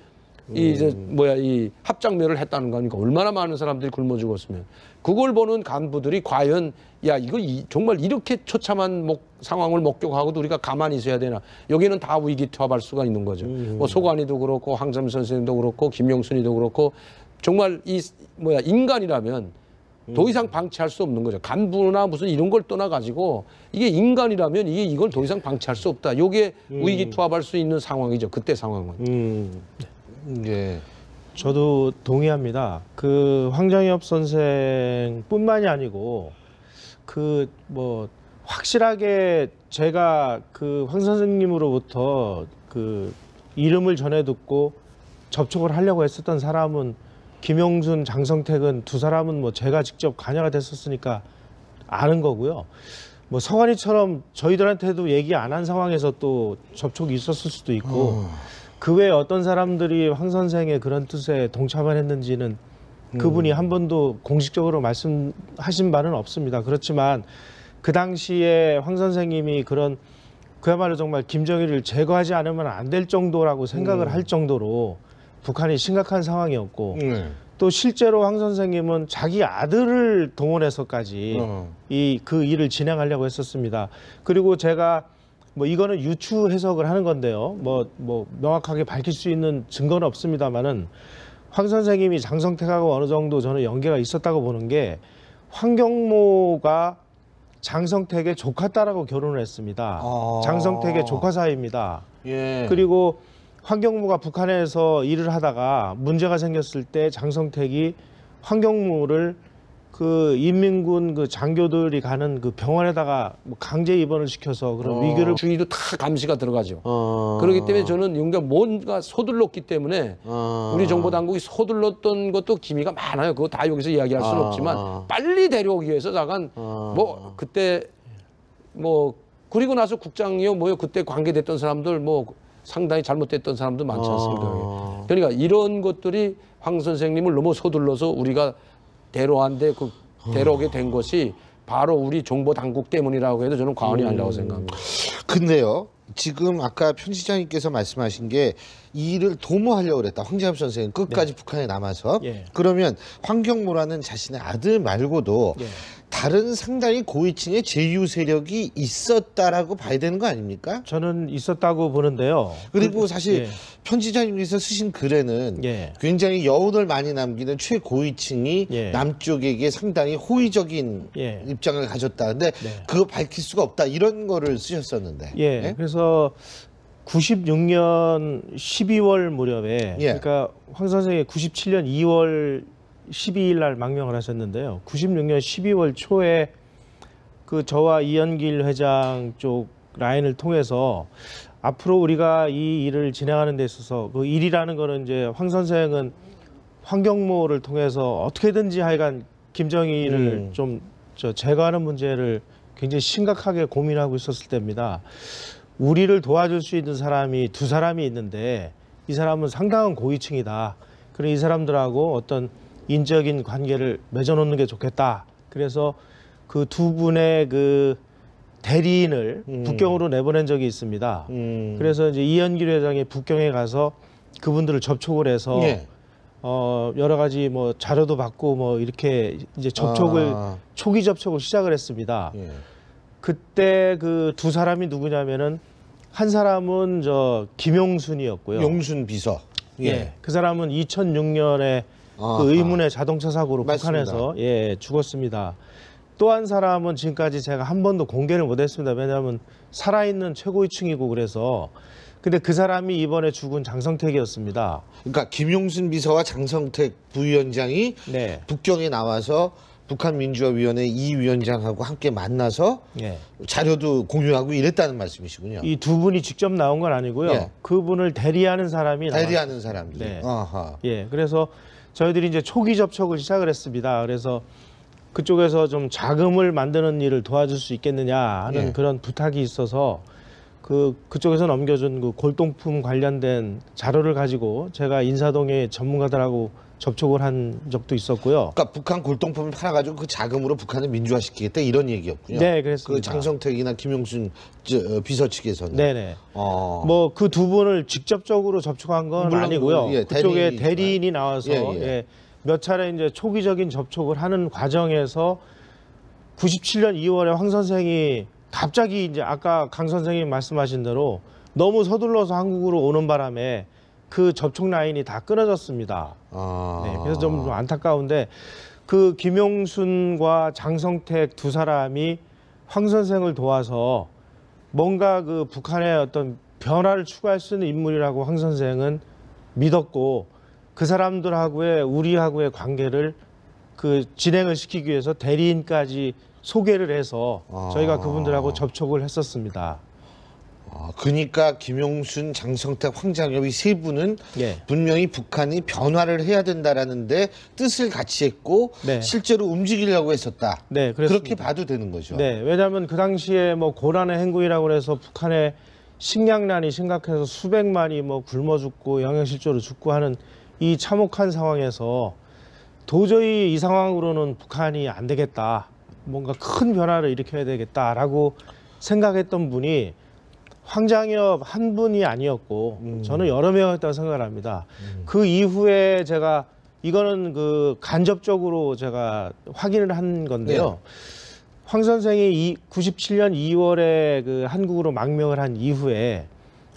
이 합장면을 했다는 거 아닙니까? 얼마나 많은 사람들이 굶어 죽었으면 그걸 보는 간부들이 과연 야 이거 정말 이렇게 처참한 상황을 목격하고도 우리가 가만히 있어야 되나? 여기는 다 위기 투합할 수가 있는 거죠. 뭐 소관이도 그렇고 황점 선생님도 그렇고 김용순이도 그렇고 정말 인간이라면 더 이상 방치할 수 없는 거죠. 간부나 무슨 이런 걸 떠나가지고 이게 인간이라면 이걸 더 이상 방치할 수 없다. 요게 위기 투합할 수 있는 상황이죠. 그때 상황은. 예. 저도 동의합니다. 그 황장엽 선생뿐만이 아니고 그 뭐 확실하게 제가 그 황 선생님으로부터 그 이름을 전해 듣고 접촉을 하려고 했었던 사람은 김용순, 장성택은 두 사람은 뭐 제가 직접 관여가 됐었으니까 아는 거고요. 뭐 서관이처럼 저희들한테도 얘기 안 한 상황에서 또 접촉이 있었을 수도 있고 그 외에 어떤 사람들이 황 선생의 그런 뜻에 동참을 했는지는 그분이 한 번도 공식적으로 말씀하신 바는 없습니다. 그렇지만 그 당시에 황 선생님이 그야말로 정말 김정일을 제거하지 않으면 안 될 정도라고 생각을 할 정도로 북한이 심각한 상황이었고 또 실제로 황 선생님은 자기 아들을 동원해서까지 그 일을 진행하려고 했었습니다. 그리고 제가 뭐 이거는 유추 해석을 하는 건데요. 뭐 명확하게 밝힐 수 있는 증거는 없습니다만은 황 선생님이 장성택하고 어느 정도 저는 연계가 있었다고 보는 게 황경모가 장성택의 조카딸하고 결혼을 했습니다. 장성택의 조카 사이입니다. 예. 그리고 황경무가 북한에서 일을 하다가 문제가 생겼을 때 장성택이 황경무를 그 인민군 그 장교들이 가는 그 병원에다가 뭐 강제 입원을 시켜서 그런 위기를 주의도 다 감시가 들어가죠. 그렇기 때문에 저는 뭔가 서둘렀기 때문에 우리 정보 당국이 서둘렀던 것도 기미가 많아요. 그거 다 여기서 이야기할 수는 없지만 빨리 데려오기 위해서 잠깐 뭐 그때 뭐 그리고 나서 국장이요 뭐요 그때 관계됐던 사람들 뭐 상당히 잘못됐던 사람도 많지 않습니까? 그러니까 이런 것들이 황 선생님을 너무 서둘러서 우리가 데려오게 된 것이 바로 우리 정보 당국 때문이라고 해도 저는 과언이 아니라고 생각합니다. 근데요, 지금 아까 편집장님께서 말씀하신 게 이 일을 도모하려고 그랬다. 황장엽 선생은 끝까지 북한에 남아서. 예. 그러면 황경모라는 자신의 아들 말고도 예. 다른 상당히 고위층의 제휴 세력이 있었다라고 봐야 되는 거 아닙니까? 저는 있었다고 보는데요. 그리고 사실 예. 편집장님께서 쓰신 글에는 예. 굉장히 여운을 많이 남기는 최고위층이 예. 남쪽에게 상당히 호의적인 예. 입장을 가졌다. 근데 그거 밝힐 수가 없다. 이런 거를 쓰셨었는데. 예. 그래서 96년 12월 무렵에 예. 그러니까 황 선생이 97년 2월 12일 날 망명을 하셨는데요. 96년 12월 초에 그 저와 이현길 회장 쪽 라인을 통해서 앞으로 우리가 이 일을 진행하는 데 있어서 그 일이라는 거는 이제 황 선생은 황경모를 통해서 어떻게든지 하여간 김정일을 좀 제거하는 문제를 굉장히 심각하게 고민하고 있었을 때입니다. 우리를 도와줄 수 있는 사람이 두 사람이 있는데 이 사람은 상당한 고위층이다. 그래 이 사람들하고 어떤 인적인 관계를 맺어놓는 게 좋겠다. 그래서 그 두 분의 그 대리인을 북경으로 내보낸 적이 있습니다. 그래서 이제 이현길 회장이 북경에 가서 그분들을 접촉을 해서 예. 여러 가지 뭐 자료도 받고 뭐 이렇게 이제 초기 접촉을 시작을 했습니다. 예. 그때 그 두 사람이 누구냐면은 한 사람은 김용순이었고요. 용순 비서. 예. 그 사람은 2006년에 그 의문의 자동차 사고로 맞습니다. 북한에서 죽었습니다. 또 한 사람은 지금까지 제가 한 번도 공개를 못했습니다. 왜냐하면 살아있는 최고위층이고 그래서. 근데 그 사람이 이번에 죽은 장성택이었습니다. 그러니까 김용순 비서와 장성택 부위원장이 네. 북경에 나와서 북한민주화위원회 이 위원장하고 함께 만나서 예. 자료도 공유하고 이랬다는 말씀이시군요. 이 두 분이 직접 나온 건 아니고요. 예. 그분을 대리하는 사람이 대리하는 사람들. 네. 아하. 예, 그래서 저희들이 이제 초기 접촉을 시작을 했습니다. 그래서 그쪽에서 좀 자금을 만드는 일을 도와줄 수 있겠느냐 하는 예. 그런 부탁이 있어서 그쪽에서 넘겨준 그 골동품 관련된 자료를 가지고 제가 인사동의 전문가들하고 접촉을 한 적도 있었고요. 그러니까 북한 골동품을 팔아가지고 그 자금으로 북한을 민주화시키겠다 이런 얘기였군요. 네, 그랬습니다. 그 장성택이나 김용순 비서 측에서는. 네네. 어. 뭐 그 두 분을 직접적으로 접촉한 건 물론 아니고요. 예, 그쪽에 대리인이지만. 대리인이 나와서 예, 예. 예, 몇 차례 이제 초기적인 접촉을 하는 과정에서 97년 2월에 황 선생이 갑자기 이제 아까 강 선생님 말씀하신 대로 너무 서둘러서 한국으로 오는 바람에 그 접촉 라인이 다 끊어졌습니다. 아. 네, 그래서 좀 안타까운데 그 김용순과 장성택 두 사람이 황 선생을 도와서 뭔가 그 북한의 어떤 변화를 추구할 수 있는 인물이라고 황 선생은 믿었고 그 사람들하고의 우리하고의 관계를 그 진행을 시키기 위해서 대리인까지 소개를 해서 저희가 그분들하고 접촉을 했었습니다. 그러니까 김용순, 장성택, 황장엽 이 세 분은 예. 분명히 북한이 변화를 해야 된다라는데 뜻을 같이 했고 네. 실제로 움직이려고 했었다. 네, 그렇습니다. 그렇게 봐도 되는 거죠. 네, 왜냐하면 그 당시에 뭐 고란의 행군이라고 해서 북한의 식량난이 심각해서 수백만이 뭐 굶어 죽고 영양실조로 죽고 하는 이 참혹한 상황에서 도저히 이 상황으로는 북한이 안 되겠다. 뭔가 큰 변화를 일으켜야 되겠다라고 생각했던 분이 황장엽 한 분이 아니었고 저는 여러 명이었다고 생각을 합니다. 그 이후에 제가 이거는 그 간접적으로 제가 확인을 한 건데요. 황 선생이 97년 2월에 그 한국으로 망명을 한 이후에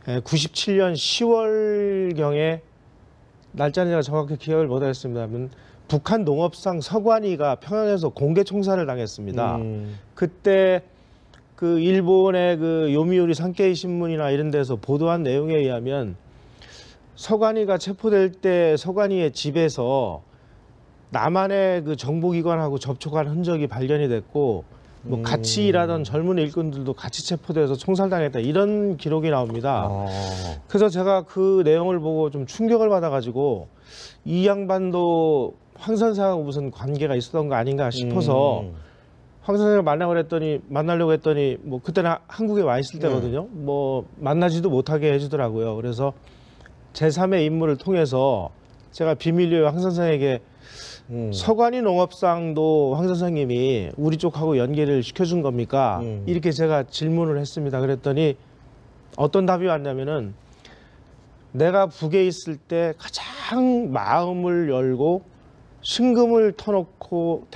97년 10월경에 날짜는 제가 정확히 기억을 못하겠습니다만 북한 농업상 서관이가 평양에서 공개 총살을 당했습니다. 그때 그 일본의 그 요미우리 산케이 신문이나 이런 데서 보도한 내용에 의하면 서관이가 체포될 때 서관이의 집에서 남한의 그 정보기관하고 접촉한 흔적이 발견이 됐고 뭐 같이 일하던 젊은 일꾼들도 같이 체포돼서 총살당했다 이런 기록이 나옵니다. 그래서 제가 그 내용을 보고 좀 충격을 받아가지고 이 양반도 황 선생하고 무슨 관계가 있었던 거 아닌가 싶어서 황 선생을 만나려고 했더니 뭐 그때는 한국에 와 있을 때거든요. 뭐 만나지도 못하게 해주더라고요. 그래서 제3의 인물을 통해서 제가 비밀리에 황 선생에게 서관이 농업상도 황 선생님이 우리 쪽하고 연계를 시켜준 겁니까? 이렇게 제가 질문을 했습니다. 그랬더니 어떤 답이 왔냐면은 내가 북에 있을 때 가장 마음을 열고 신금을 터놓고